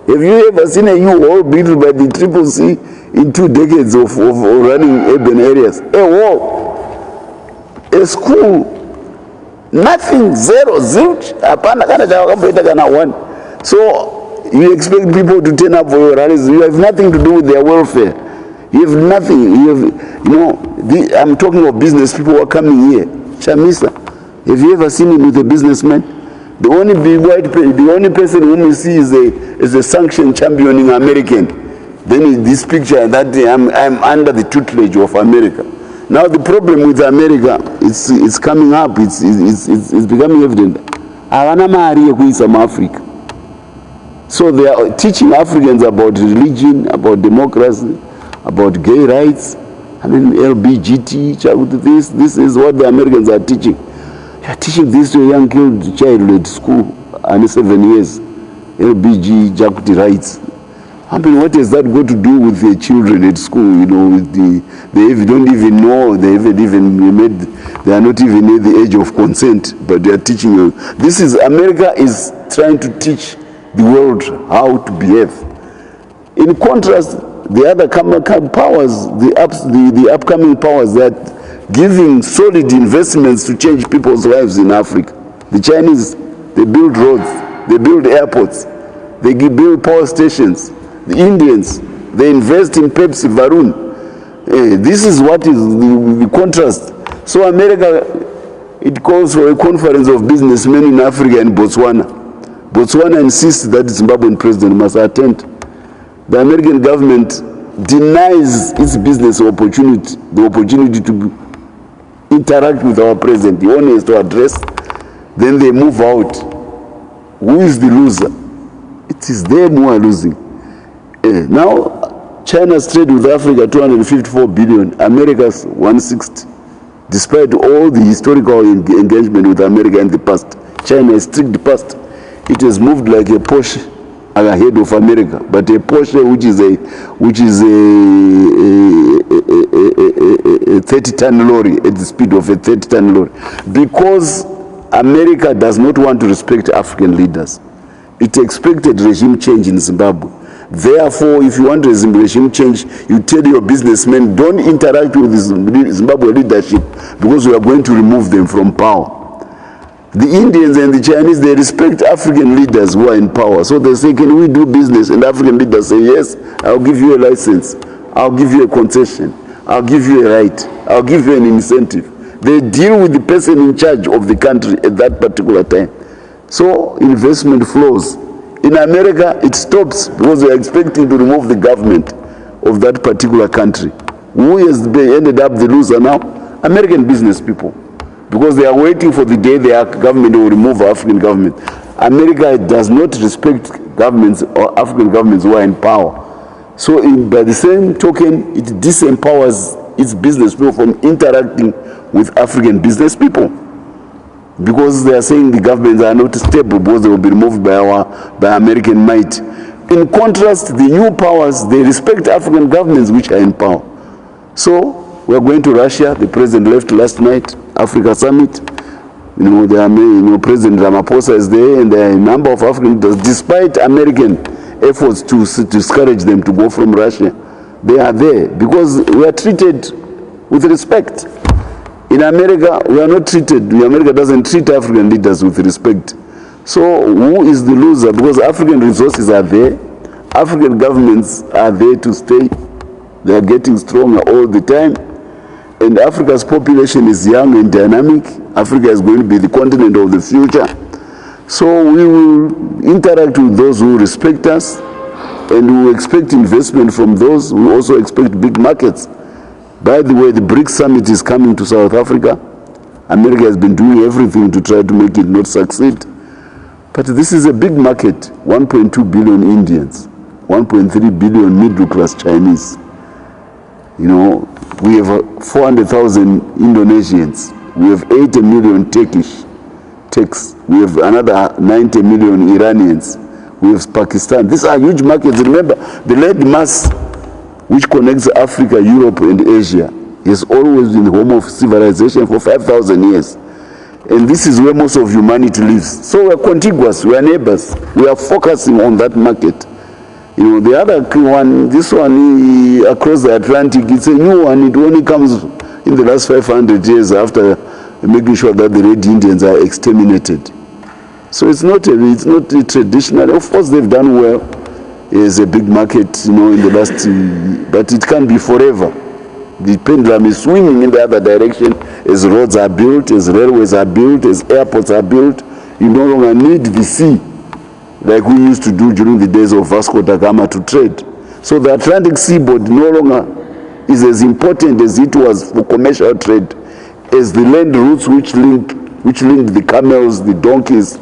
Have you ever seen a new hall built by the CCC in 2 decades of running urban areas? A wall, a school, nothing, zero, zilch. So you expect people to turn up for your rallies. You have nothing to do with their welfare. You have nothing. I'm talking of business people who are coming here. Chamisa, have you ever seen him with a businessman? The only person whom you see is a sanction championing American. Then in this picture that I'm under the tutelage of America. Now the problem with America, it's coming up. It's becoming evident. Africa. So they are teaching Africans about religion, about democracy, about gay rights. LBGT. This is what the Americans are teaching. They are teaching this to a young child at school, under 7 years. LBG, Jakuti rights. What has that got to do with the children at school? They don't even know. They are not even at the age of consent, but they are teaching you. America is trying to teach the world how to behave. In contrast, the other powers, the upcoming powers that giving solid investments to change people's lives in Africa. The Chinese, they build roads, they build airports, they build power stations. The Indians, they invest in Pepsi, Varun. This is what is the contrast. So America, it calls for a conference of businessmen in Africa and Botswana. Botswana insists that the Zimbabwean president must attend. The American government denies its business opportunity, the opportunity to interact with our president. The one is to address, then they move out. Who is the loser? It is them who are losing. Now, China's trade with Africa, 254 billion, America's 160. Despite all the historical engagement with America in the past, China has streaked past. It has moved like a Porsche ahead of America, but a Porsche which is a 30-ton lorry at the speed of a 30-ton lorry, because America does not want to respect African leaders. It expected regime change in Zimbabwe. Therefore, if you want regime change, you tell your businessmen, don't interact with the Zimbabwe leadership, because we are going to remove them from power. The Indians and the Chinese, they respect African leaders who are in power. So they say, can we do business? And African leaders say, yes, I'll give you a license. I'll give you a concession. I'll give you a right. I'll give you an incentive. They deal with the person in charge of the country at that particular time. So investment flows. In America, it stops because they are expecting to remove the government of that particular country. Who has ended up the loser now? American business people. Because they are waiting for the day their government will remove African government. America does not respect governments or African governments who are in power. So by the same token, it disempowers its business people from interacting with African business people. Because they are saying the governments are not stable because they will be removed by American might. In contrast, the new powers, they respect African governments which are in power. So we are going to Russia. The president left last night, Africa Summit. President Ramaphosa is there, and there are a number of African leaders, despite American efforts to discourage them to go from Russia. They are there because we are treated with respect. In America, we are not treated, America doesn't treat African leaders with respect. So who is the loser? Because African resources are there. African governments are there to stay. They are getting stronger all the time. And Africa's population is young and dynamic. Africa is going to be the continent of the future. So we will interact with those who respect us, and we will expect investment from those who also expect big markets. By the way, the BRICS summit is coming to South Africa. America has been doing everything to try to make it not succeed. But this is a big market, 1.2 billion Indians, 1.3 billion middle-class Chinese. We have 400,000 Indonesians. We have 80 million Turks. We have another 90 million Iranians. We have Pakistan. These are huge markets. Remember, the land mass which connects Africa, Europe, and Asia has always been the home of civilization for 5,000 years. And this is where most of humanity lives. So we are contiguous, we are neighbors. We are focusing on that market. The other one, this one across the Atlantic, it's a new one. It only comes in the last 500 years after making sure that the Red Indians are exterminated. So it's not a traditional. Of course, they've done well. It's a big market, in the last, but it can't be forever. The pendulum is swinging in the other direction as roads are built, as railways are built, as airports are built. You no longer need the sea like we used to do during the days of Vasco da Gama to trade. So the Atlantic seaboard no longer is as important as it was for commercial trade as the land routes which linked the camels, the donkeys,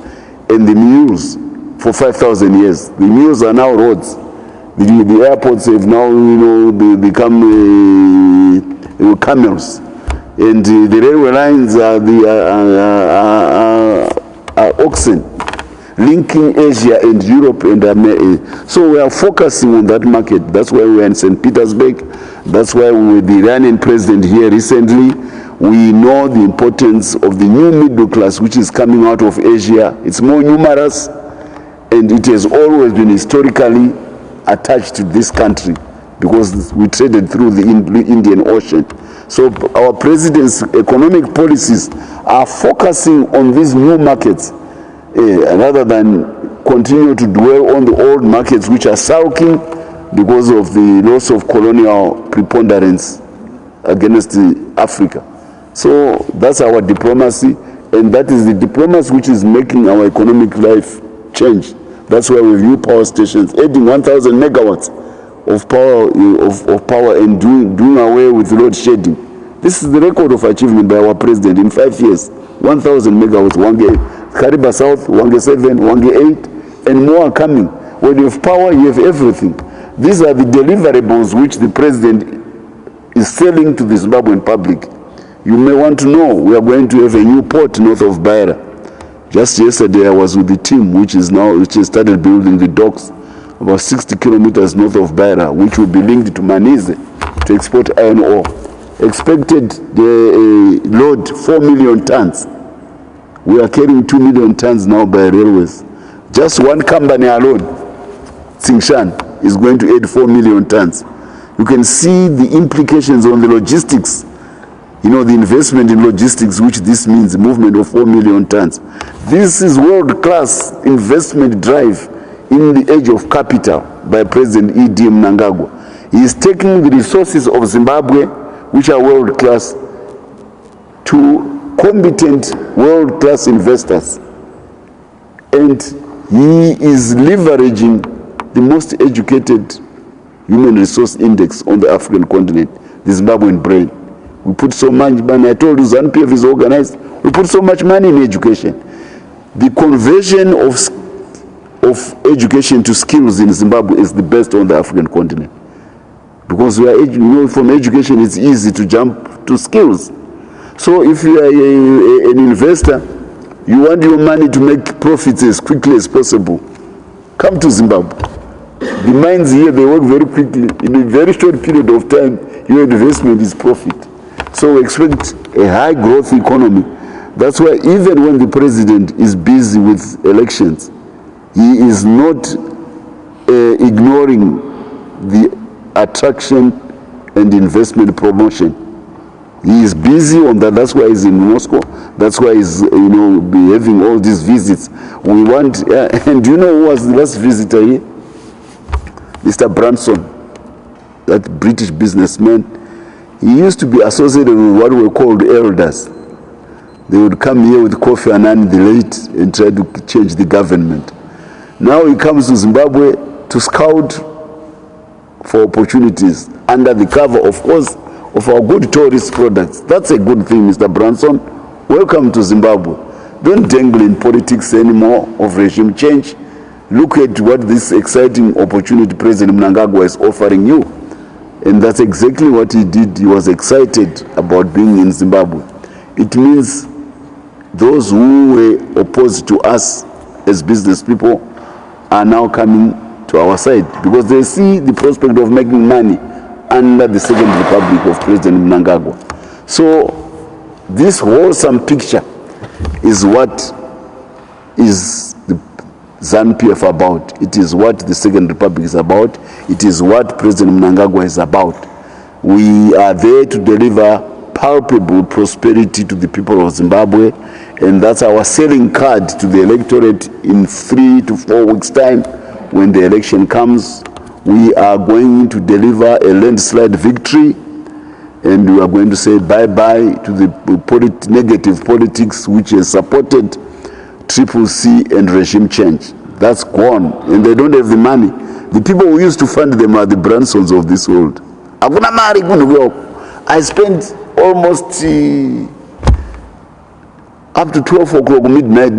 and the mules for 5,000 years. The mules are now roads. The airports have now, become camels, and the railway lines are oxen, linking Asia and Europe and America. So we are focusing on that market. That's why we are in St. Petersburg. That's why we with the Iranian president here recently. We know the importance of the new middle class which is coming out of Asia. It's more numerous, and it has always been historically attached to this country because we traded through the Indian Ocean. So our president's economic policies are focusing on these new markets rather than continue to dwell on the old markets which are sulking because of the loss of colonial preponderance against Africa. So that's our diplomacy, and that is the diplomacy which is making our economic life change. That's why we have new power stations, adding 1,000 megawatts of power and doing away with load shedding. This is the record of achievement by our president in 5 years. 1,000 megawatts, Wange Kariba South, Wange 7, Wange 8, and more are coming. When you have power, you have everything. These are the deliverables which the president is selling to the Zimbabwean public. You may want to know we are going to have a new port north of Beira. Just yesterday I was with the team which has started building the docks about 60 kilometers north of Beira, which will be linked to Manise to export iron ore. Expected the load 4 million tons. We are carrying 2 million tons now by railways. Just one company alone, Tsingshan, is going to add 4 million tons. You can see the implications on the logistics. You know, the investment in logistics, which this means, the movement of 4 million tons. This is world-class investment drive in the age of capital by President E.D. Mnangagwa. He is taking the resources of Zimbabwe, which are world-class, to competent world-class investors. And he is leveraging the most educated human resource index on the African continent, the Zimbabwean brain. We put so much money. I told you Zanu PF is organized. We put so much money in education. The conversion of education to skills in Zimbabwe is the best on the African continent. Because we are, you know, from education it's easy to jump to skills. So if you are an investor, you want your money to make profits as quickly as possible, come to Zimbabwe. The mines here, they work very quickly. In a very short period of time, your investment is profit. So we expect a high growth economy. That's why even when the president is busy with elections, he is not ignoring the attraction and investment promotion. He is busy on that. That's why he's in Moscow. That's why he's, you know, be having all these visits. We want, and do you know who was the last visitor here? Mr. Branson, that British businessman. He used to be associated with what were called elders. They would come here with Kofi Annan the late and try to change the government. Now he comes to Zimbabwe to scout for opportunities under the cover, of course, of our good tourist products. That's a good thing, Mr. Branson. Welcome to Zimbabwe. Don't dangle in politics anymore of regime change. Look at what this exciting opportunity President Mnangagwa is offering you. And that's exactly what he did. He was excited about being in Zimbabwe. It means those who were opposed to us as business people are now coming to our side because they see the prospect of making money under the Second Republic of President Mnangagwa. So this wholesome picture is what is the Zanu PF about. It is what the Second Republic is about. It is what President Mnangagwa is about. We are there to deliver palpable prosperity to the people of Zimbabwe, and that's our selling card to the electorate in 3 to 4 weeks' time. When the election comes, we are going to deliver a landslide victory, and we are going to say bye-bye to the negative politics which has supported CCC and regime change. That's gone, and they don't have the money. The people who used to fund them are the Bransons of this world. I spent almost up to 12 o'clock midnight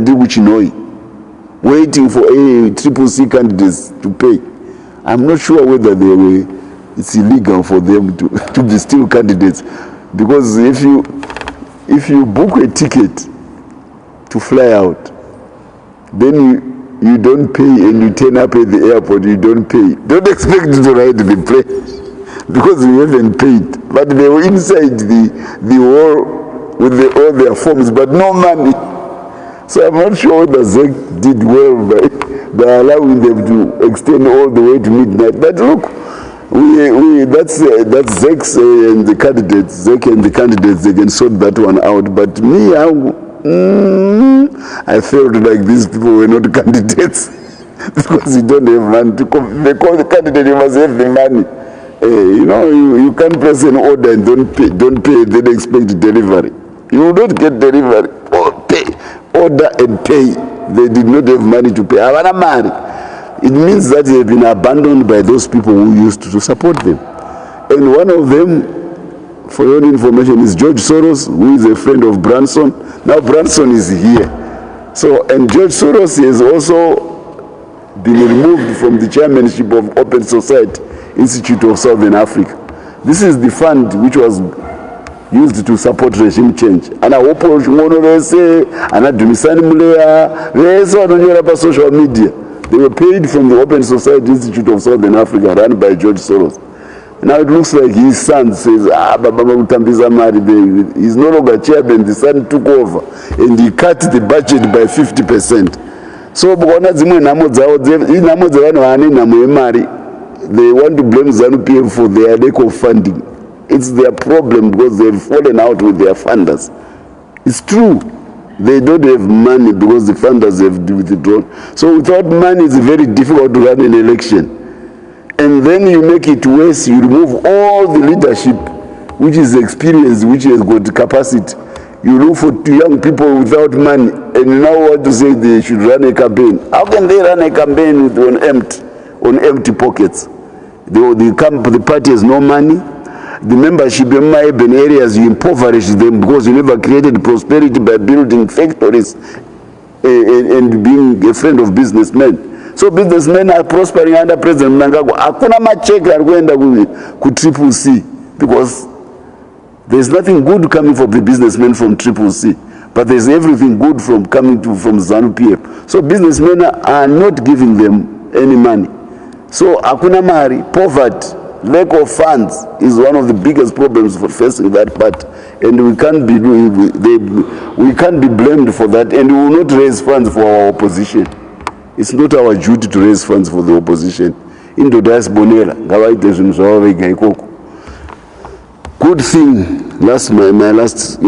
waiting for CCC candidates to pay. I'm not sure whether it's illegal for them to be still candidates, because if you book a ticket to fly out, then you don't pay and you turn up at the airport, you don't pay. Don't expect to ride the plane because you haven't paid. But they were inside the hall with all their forms, but no money. So I'm not sure whether ZEC did well by allowing them to extend all the way to midnight. But look, that's ZEC and the candidates. ZEC and the candidates, they can sort that one out. But me, I felt like these people were not candidates because you don't have money to they call the candidate. You must have the money. You know, you can't press an order and don't pay, then expect delivery. You will not get delivery. Order and pay. They did not have money to pay. It means that they have been abandoned by those people who used to support them. And one of them, for your information, is George Soros, who is a friend of Branson. Now Branson is here. So, and George Soros has also been removed from the chairmanship of Open Society Institute of Southern Africa. This is the fund which was used to support regime change. And I hope you say, and I do social media. They were paid from the Open Society Institute of Southern Africa, run by George Soros. Now it looks like his son says, Baba Mutambiza Mari, he's no longer chairman, the son took over, and he cut the budget by 50%. So, they want to blame Zanu PF for their lack of funding. It's their problem because they've fallen out with their funders. It's true. They don't have money because the funders have withdrawn. So without money, it's very difficult to run an election. And then you make it worse. You remove all the leadership, which is experienced, which has got capacity. You look for young people without money, and you now want to say they should run a campaign. How can they run a campaign with on empty pockets? The party has no money. The membership in my urban areas, you impoverish them because you never created prosperity by building factories and being a friend of businessmen. So businessmen are prospering under President Mnangagwa. Hakuna macheke arguenda ku Triple C because there's nothing good coming from the businessmen from Triple C, but there's everything good from Zanu PF. So businessmen are not giving them any money. So hakuna mari, poverty, lack of funds is one of the biggest problems for facing that part, and we can't be blamed for that, and we will not raise funds for our opposition. It's not our duty to raise funds for the opposition. Indo das bonela ngawaite zvinhu zvavavega ikoko. Good thing, my last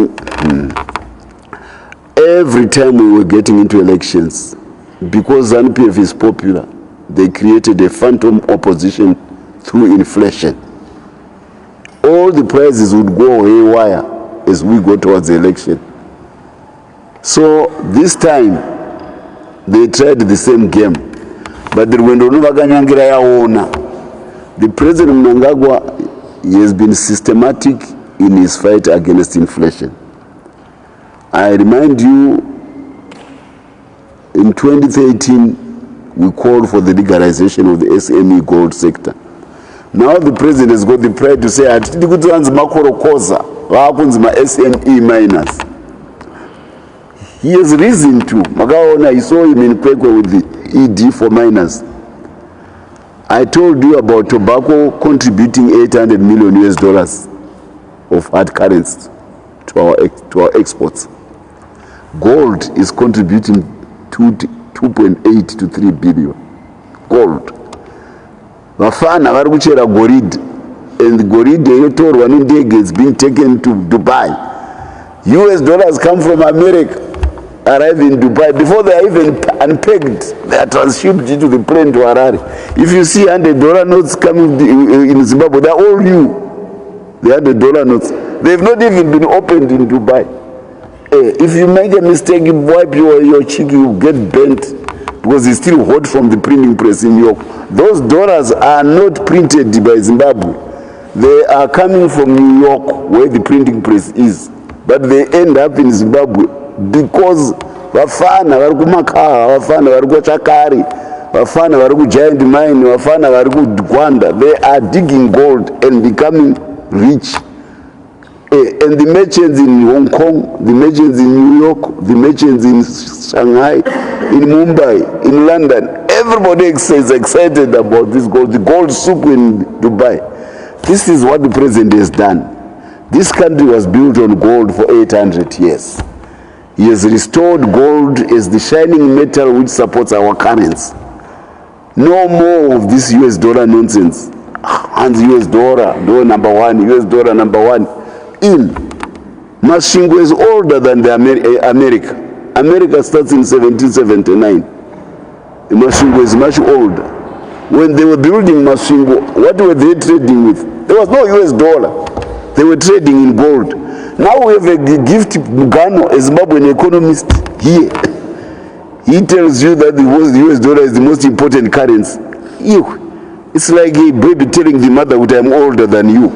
every time we were getting into elections, because Zanu PF is popular, they created a phantom opposition through inflation. All the prices would go haywire as we go towards the election. So this time they tried the same game, but the President Mnangagwa has been systematic in his fight against inflation. I remind you, in 2013 we called for the legalization of the SME gold sector. Now the president has got the pride to say, SME miners. He has reason to. I saw him in Kwekwe with the ED for miners. I told you about tobacco contributing $800 million of hard currency to our exports. Gold is contributing 2.8 to 3 billion. Gold. Vafana vari kuchera gorid, and the gorid yotorwa nendege is being taken to Dubai. US dollars come from America, arrive in Dubai. Before they are even unpegged, they are transshipped into the plane to Harare. If you see $100 notes coming in Zimbabwe, they are all new. The $100 notes. They have not even been opened in Dubai. If you make a mistake, you wipe your cheek, you get bent, because it's still hot from the printing press in New York. Those dollars are not printed by Zimbabwe. They are coming from New York, where the printing press is. But they end up in Zimbabwe because vafana vari kuMakaha, vafana vari kuChakari, vafana vari kuGiant Mine, vafana vari kuGwanda, they are digging gold and becoming rich. And the merchants in Hong Kong, the merchants in New York, the merchants in Shanghai, in Mumbai, in London, everybody is excited about this gold, the gold soup in Dubai. This is what the president has done. This country was built on gold for 800 years. He has restored gold as the shining metal which supports our currency. No more of this US dollar nonsense. And US dollar number one, US dollar number one. Masvingo is older than the America. America starts in 1779. Masvingo is much older. When they were building Masvingo, what were they trading with? There was no US dollar. They were trading in gold. Now we have a gift Mugano, a Zimbabwean economist here. He tells you that the US dollar is the most important currency. It's like a baby telling the mother that I'm older than you.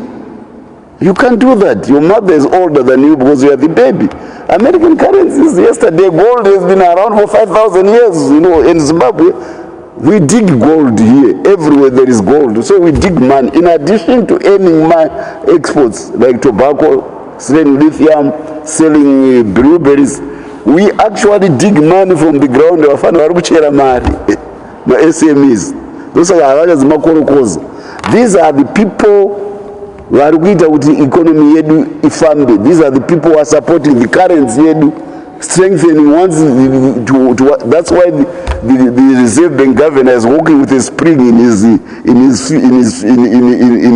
You can't do that. Your mother is older than you because you are the baby. American currencies, yesterday, gold has been around for 5,000 years. You know, in Zimbabwe, we dig gold here. Everywhere there is gold. So we dig money. In addition to earning my exports, like tobacco, selling lithium, selling blueberries. We actually dig money from the ground. SMEs. Those are these are the people who are with the economy yedu ifambe. These are the people who are supporting the currency yedu, strengthening ones. That's why the Reserve Bank governor is walking with a spring in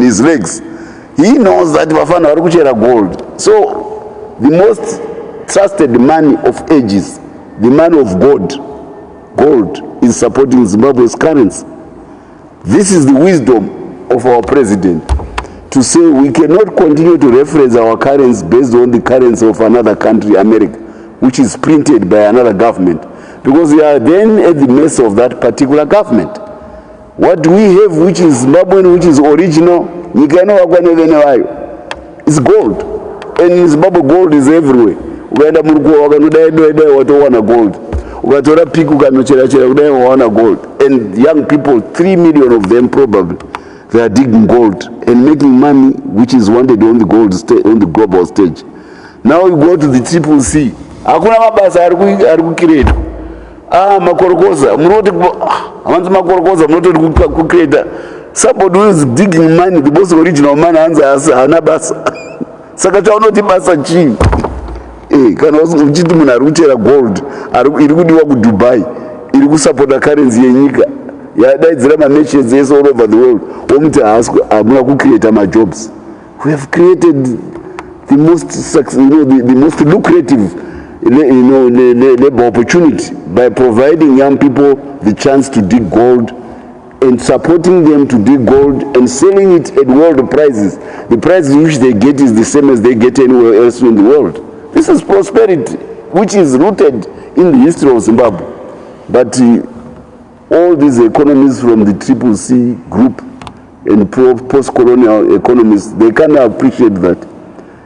his legs. He knows that Bafana are gold. So the most trusted money of ages, the money of gold, is supporting Zimbabwe's currency. This is the wisdom of our president, to say we cannot continue to reference our currency based on the currency of another country, America, which is printed by another government, because we are then at the mercy of that particular government. What we have, which is Zimbabwean, which is original, it's gold. And in Zimbabwe, gold is everywhere. Gold. And young people, 3 million of them probably, they are digging gold and making money, which is wanted on the on the global stage. Now we go to the Triple C. Hakuna mabasa ari kucreate. Makorokoza. Munoti kucreate. Somebody who is digging money, the most original man answers anabasa. Saka chaunoti basa chi. Kana uchiti munhu ari kuchera gold, iri kudiwa kuDubai, iri kusapota currency yenyika. Yadaidzira manations ese all over the world. Omuti hamuna kucreate majobs. We have created the most the most lucrative labor opportunity by providing young people the chance to dig gold and supporting them to dig gold and selling it at world prices. The price which they get is the same as they get anywhere else in the world. This is prosperity, which is rooted in the history of Zimbabwe. But all these economists from the Triple C group and post-colonial economists, they cannot appreciate that.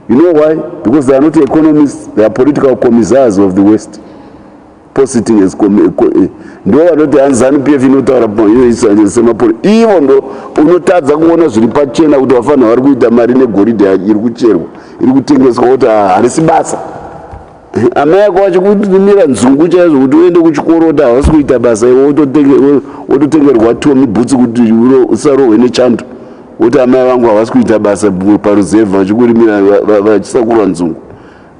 You know why? Because they are not economists, they are political commissars of the West, positing as ndo vanoti Zanu PF inotaura semapori, even though unotadza kuona zviri pachena kuti vafana vari kuita mari negoridhe iri kucherwa, iri kutengeswa, kuti harisi basa. Amai ako vachikutumira nzungu chaizvo kuti uende kuchikoro, kuti havasi kuita basa, wototengerwa Tommy bhutsi kuti usarohwe nechando, kuti amai vangu havasi kuita basa paruzevha vachikurimira vachisakurwa nzungu.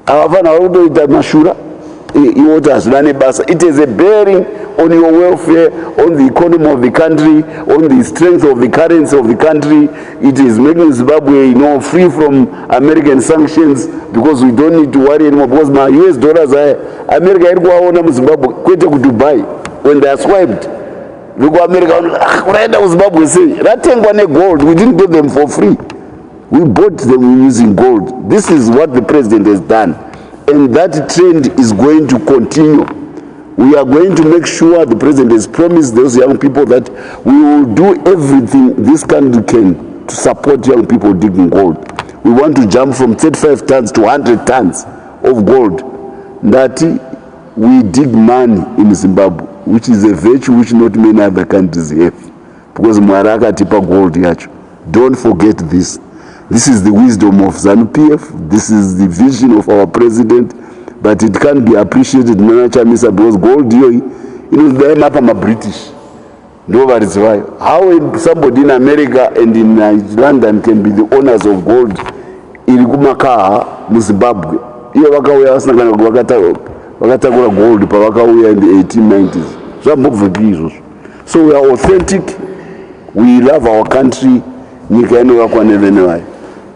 Avafana vari kutoita mashura iwo kuti hazvina nebasa. It is a bearing on your welfare, on the economy of the country, on the strength of the currency of the country. It is making Zimbabwe, free from American sanctions, because we don't need to worry anymore, because my US dollars are America iri kuvaona muZimbabwe kwete kuDubai when they are swiped. Because America unaenda kuZimbabwe sei ratengwa negold. We didn't get them for free. We bought them using gold. This is what the president has done, and that trend is going to continue. We are going to make sure the president has promised those young people that we will do everything this country can to support young people digging gold. We want to jump from 35 tons to 100 tons of gold. That we dig money in Zimbabwe, which is a virtue which not many other countries have. Because Mwaraka tipa gold yacho. Don't forget this. This is the wisdom of Zanu PF. This is the vision of our president. But it can't be appreciated because gold here, they're up a British. Nobody's why. How somebody in America and in London can be the owners of gold in Kumakaha, Zimbabwe. Here wakauya wakatagura gold pavakauya in the 1890s. So we are authentic. We love our country.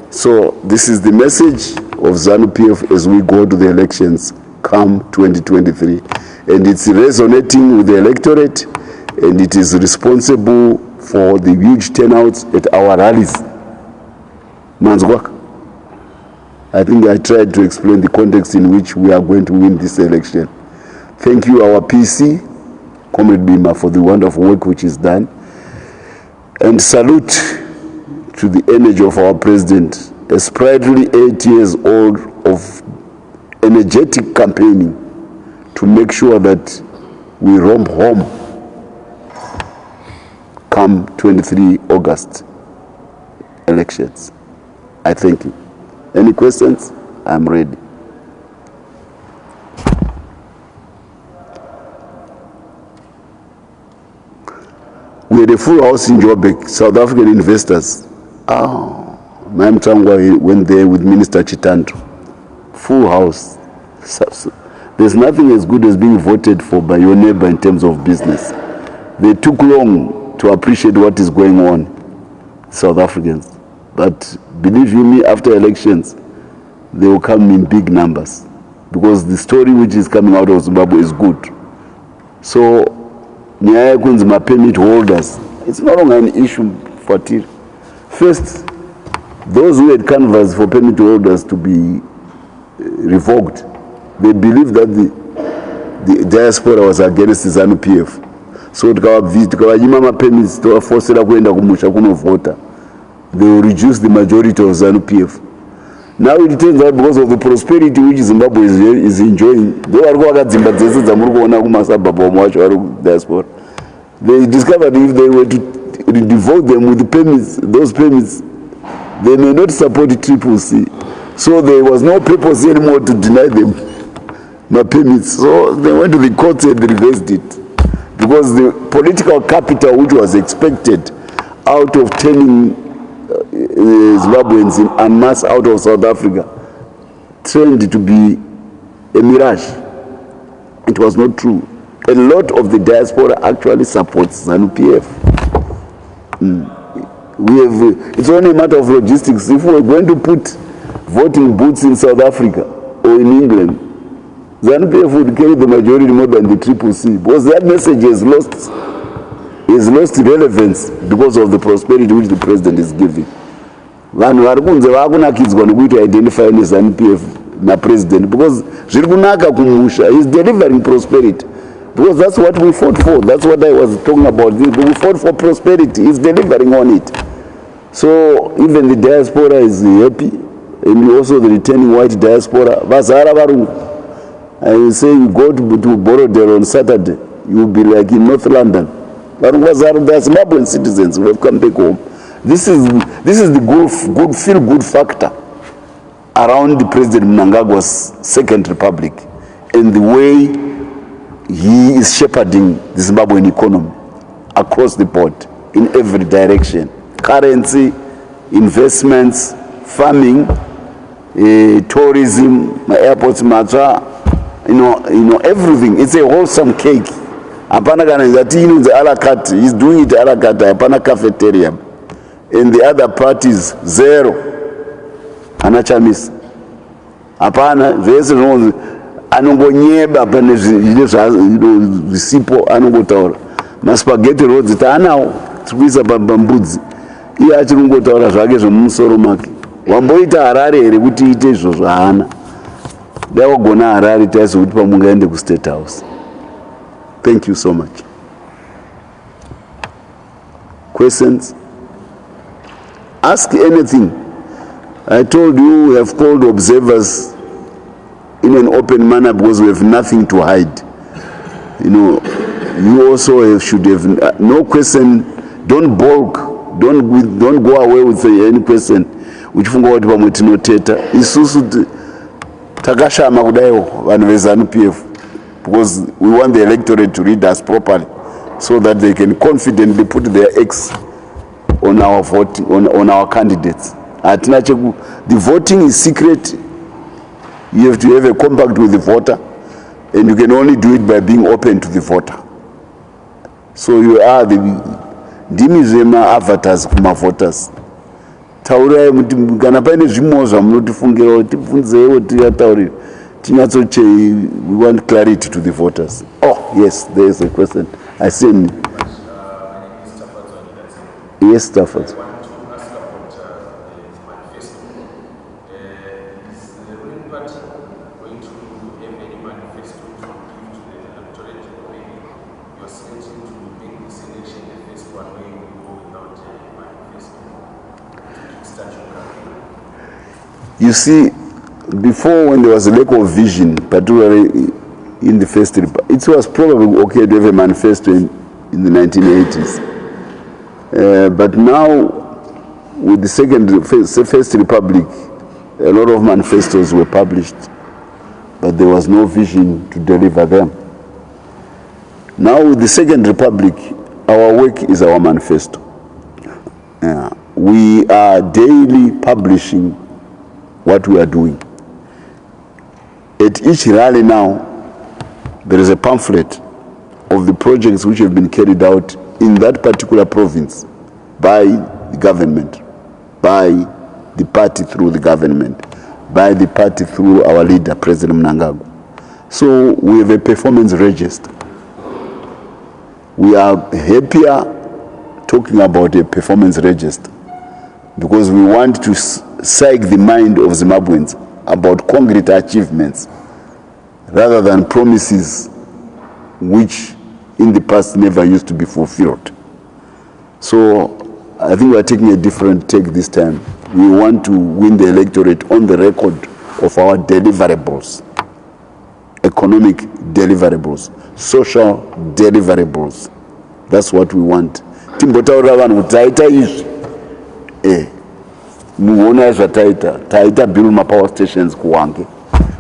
So this is the message of Zanu PF as we go to the elections come 2023, and it's resonating with the electorate, and it is responsible for the huge turnouts at our rallies. Manzwak, I think I tried to explain the context in which we are going to win this election. Thank you, our PC, Comrade Bima, for the wonderful work which is done, and salute to the energy of our president, a sprightly 8 years old of energetic campaigning to make sure that we romp home come 23 August elections. I thank you. Any questions? I'm ready. We had a full house in Joburg, South African investors. Mutsvangwa went there with Minister Chitanto. Full house. There's nothing as good as being voted for by your neighbor in terms of business. They took long to appreciate what is going on, South Africans. But believe you me, after elections, they will come in big numbers because the story which is coming out of Zimbabwe is good. So, my permit holders, it's no longer an issue for TIR. First, those who had canvassed for permit holders to be revoked, they believed that the diaspora was against Zanu PF. So permits to force kumusha, they will reduce the majority of Zanu PF. Now it turns out because of the prosperity which Zimbabwe is enjoying, they discovered if they were to devote them with the permits, those permits, they may not support Triple C. So there was no purpose anymore to deny them my permits. So they went to the court and reversed it. Because the political capital which was expected out of turning Zimbabweans en masse out of South Africa turned to be a mirage. It was not true. A lot of the diaspora actually supports Zanu PF. It's only a matter of logistics. If we're going to put voting booths in South Africa or in England, Zanu PF would carry the majority more than the Triple C, because that message has lost relevance because of the prosperity which the president is giving. Vanhu vari kunze vakunakidzwa nokuti identify neZanu PF napresident because zviri kunaka kumusha. He's delivering prosperity because that's what we fought for. That's what I was talking about. We fought for prosperity. He's delivering on it. So even the diaspora is happy, and also the returning white diaspora. Vazara varungu. I was saying, go to Borodale on Saturday, you'll be like in North London. But there are Zimbabwean citizens who have come back home. This is the feel-good factor around the President Mnangagwa's Second Republic and the way he is shepherding the Zimbabwean economy across the board in every direction. Currency, investments, farming, tourism, airports, you know, everything. It's a wholesome cake. Apana kana zati inunze a la carte. He's doing it a la carte. Apana cafeteria. And the other parties zero. Anachamis. Apana vese no anongonyeba pane zisipo anongotaura. Ma spaghetti roads taanawo tikuisa pambudzi. Iye achirungotaura zvake zvemumusoro make. Wamboita Harare here kuti ite izvo zvaana. Dawagona Harare taisi kuti pamungaende ku State House. Thank you so much. Questions? Ask anything. I told you we have called observers in an open manner because we have nothing to hide. You know, you also should have no question. Don't balk. Don't go away with any question. Which funga kuti pamwe tinoteta. Isusu takashama kudaiwo vanhu veZanu PF because we want the electorate to read us properly so that they can confidently put their X on our voting, on our candidates. The voting is secret. You have to have a compact with the voter, and you can only do it by being open to the voter. So you are the dimizema avatars kuma voters. Taurai muti kana paine zvimwe zvamunotifungira kuti tifunzewo tiyataurire tinyatsoche. We want clarity to the voters. Oh yes, there is a question. I see. Yes, Stafford. I want to ask about the manifesto. Is the ruling party going to have any manifesto to give to the electorate, or maybe you are scheduled to make this election the first one where you go without a manifesto to start your campaign? You see, before, when there was a lack of vision, particularly in the first republic, it was probably okay to have a manifesto in the 1980s. But now, with the first republic, A lot of manifestos were published, but there was no vision to deliver them. Now with the Second Republic, our work is our manifesto. We are daily publishing what we are doing. At each rally now, there is a pamphlet of the projects which have been carried out in that particular province by the government, by the party through the government, by the party through our leader, President Mnangagwa. So we have a performance register. We are happier talking about a performance register because we want to psych the mind of Zimbabweans about concrete achievements rather than promises which in the past never used to be fulfilled. So I think we are taking a different take this time. We want to win the electorate on the record of our deliverables, economic deliverables, social deliverables. That's what we want. Timbotaura vanhu taita izvi. Muona zvataita build my power stations kuwange.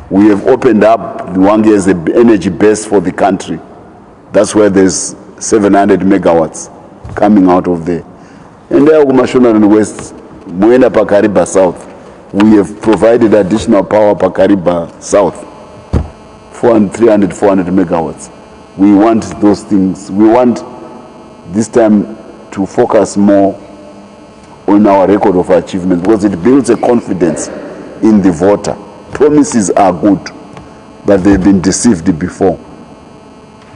We have opened up the Wange as the energy base for the country. That's where there's 700 megawatts coming out of there. And there Kumashona and West, Muenda Pakariba South, we have provided additional power Pakariba South, 300, 400 megawatts. We want those things. We want this time to focus more on our record of achievement because it builds a confidence in the voter. Promises are good, but they've been deceived before.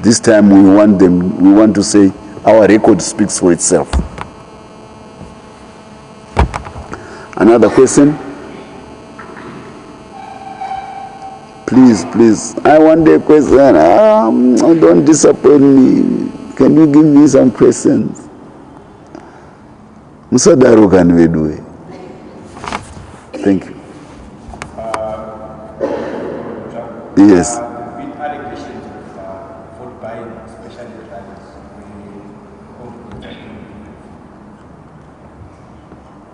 This time we want to say our record speaks for itself. Another question? Please, I want a question. Don't disappoint me. Can you give me some questions? Musadaru can we do it? Thank you. Yes. With allegations of vote buying, especially the rallies,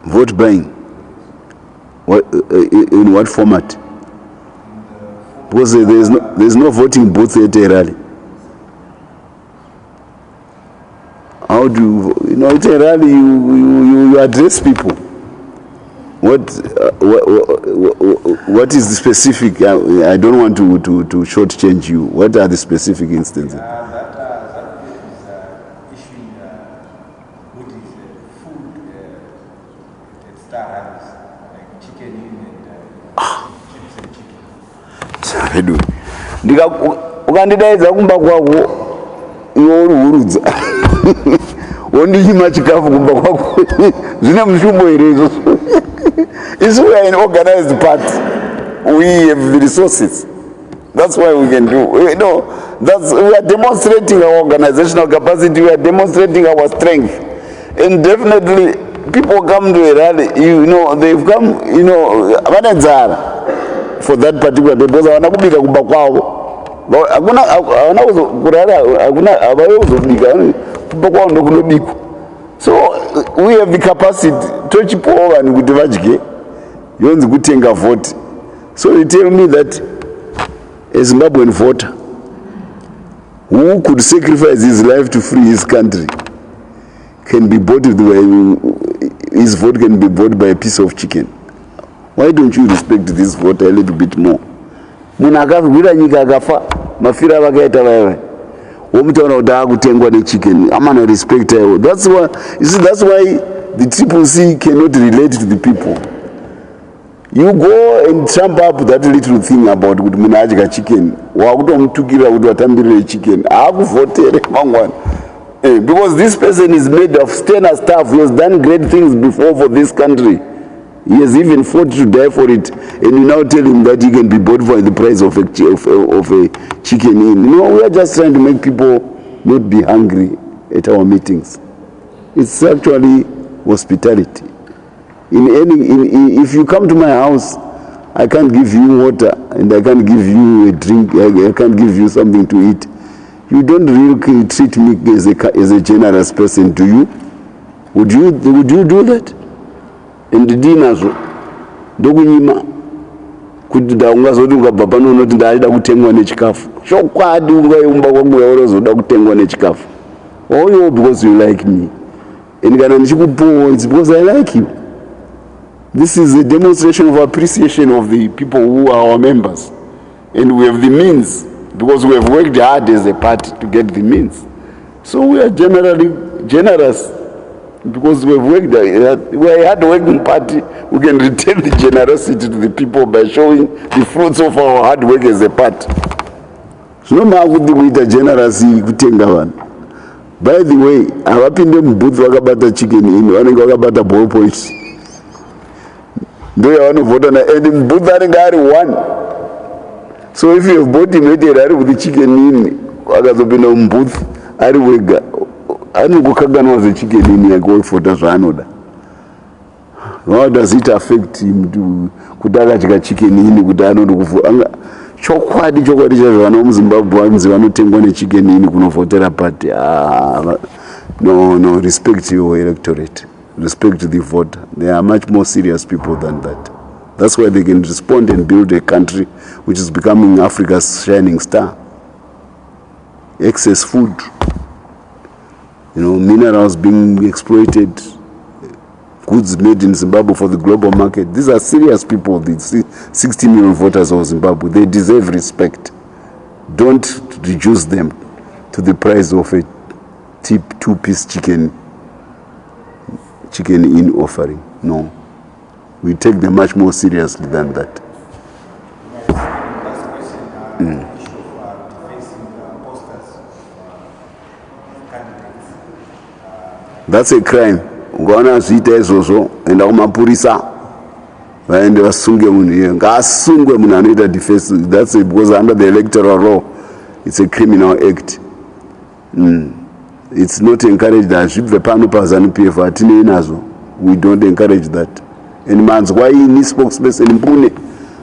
vote buying? What, in what format? Because there's no voting booth at a rally. How do you at a rally you address people? What is the specific? I don't want to shortchange you. What are the specific instances? That is issuing goodies, food at star rallies, like chicken and chips and chicken. Ukandidaidza kumba kwako iwe ururudza wondinyima chikafu kumba kwako zvine mushumo here izvozvo. Is we are an organized party. We have the resources. That's why we can do. We are demonstrating our organizational capacity. We are demonstrating our strength, and definitely people come to a rally. They've come. Vanedzara for that particular day because havana kubika kumba kwavo. Havana kurara. Havana kuzobika kumba kwavo ndokunobikwa. So we have the capacity. Tochipowa vanhu kuti vadye. Yonzi kutenga vote. So you tell me that a Zimbabwean voter who could sacrifice his life to free his country can be bought his vote can be bought by a piece of chicken. Why don't you respect this voter a little bit more? Munhu akavhwira nyika akafa mafira vakaita vaiva womutaura kuti akutengwa nechicken. Amana respect iwo. That's why the CCC cannot relate to the people. You go and trump up that little thing about kuti munhu adya chicken. Wakutomutukira kuti watambirire chicken. Akuvotere mangwana. Because this person is made of stellar stuff. He has done great things before for this country. He has even fought to die for it. And you now tell him that he can be bought for the price of a chicken. We are just trying to make people not be hungry at our meetings. It's actually hospitality. If you come to my house, I can't give you water and I can't give you a drink. I can't give you something to eat. You don't really treat me as a generous person, do you? Would you do that? And the dinner, dogunyima kuti ungazoti ukabva pano unoti ndaida kutengwa nechikafu. Chokwadi ungaumba kwangu yazoda kutengwa nechikafu. Oh, you because you like me. And kana ndichikupuwa, it's because I like you. This is a demonstration of appreciation of the people who are our members. And we have the means, because we have worked hard as a party to get the means. So we are generally generous, because we have worked, we are a hard-working party. We can return the generosity to the people by showing the fruits of our hard work as a party. So no matter what we are generous, by the way, avapinde mubooth vakabata chicken in, vanenge vakabata ballpoint. Ndo yavanovhota na, and mubooth anenge ari one. So if you have bought him with the chicken in, akazopinda mubooth ari wega, anogokanganwa chicken in yakuvhota zvaanoda. How does it affect him to kudakachika chicken in kuti anoda kuvhota? Chokwadi chazvo vana muZimbabwe vanzi vanotengwa nechicken in kunovhotera party. No, respect your electorate. Respect the voter. They are much more serious people than that. That's why they can respond and build a country which is becoming Africa's shining star. Excess food, minerals being exploited, goods made in Zimbabwe for the global market. These are serious people, the 60 million voters of Zimbabwe. They deserve respect. Don't reduce them to the price of a cheap 2-piece chicken in offering. No. We take them much more seriously than that. That's a crime. Ngona zita izvozvo enda kumapurisa vaende vasunge munhu iye ngaasungwe munhu anoita defense. That's because under the electoral law it's a criminal act. It's not encouraged. Zvibve pano paZanu PF hatinei nazvo. We don't encourage that. And manzwa ini spokesperson Mbune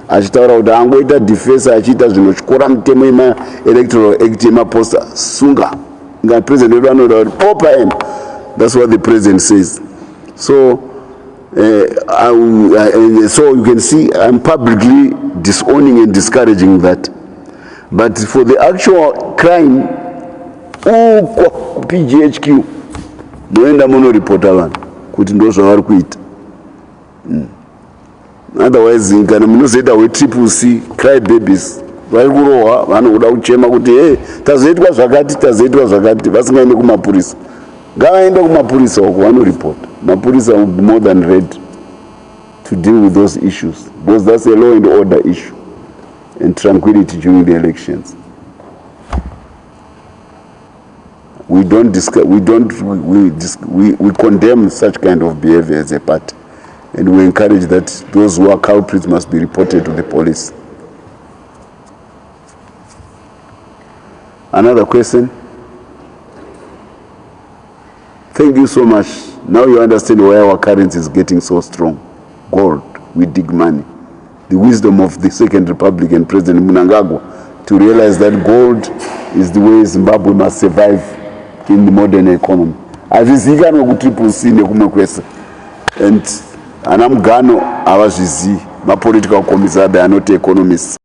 achitaura kuti angoita defense achiita zvinotyora mutemo yema electoral act yemaposta sunga. Nga president wedu anoda kuti popa ena. That's what the president says. So, so you can see I'm publicly disowning and discouraging that. But for the actual crime, PGHQ, moenda mono reporta vanhu kuti ndo zvavari kuita. Otherwise, kana munozoita we-CCC cry babies vari kurohwa vanoda kuchema kuti hey, tazoitwa zvakati vasingaende kumapurisa. Ngavaende kumapurisa uko vanoripota. Mapurisa will be more than ready to deal with those issues, because that's a law and order issue and tranquility during the elections. We condemn such kind of behavior as a party, and we encourage that those who are culprits must be reported to the police. Another question? Thank you so much. Now you understand why our currency is getting so strong. Gold, we dig money. The wisdom of the Second Republic and President Mnangagwa to realize that gold is the way Zimbabwe must survive in the modern economy. Azvizikanwa ku-CCC nekumekwese. And anamugano avazvizivi. Ma political commissar, they are not economists.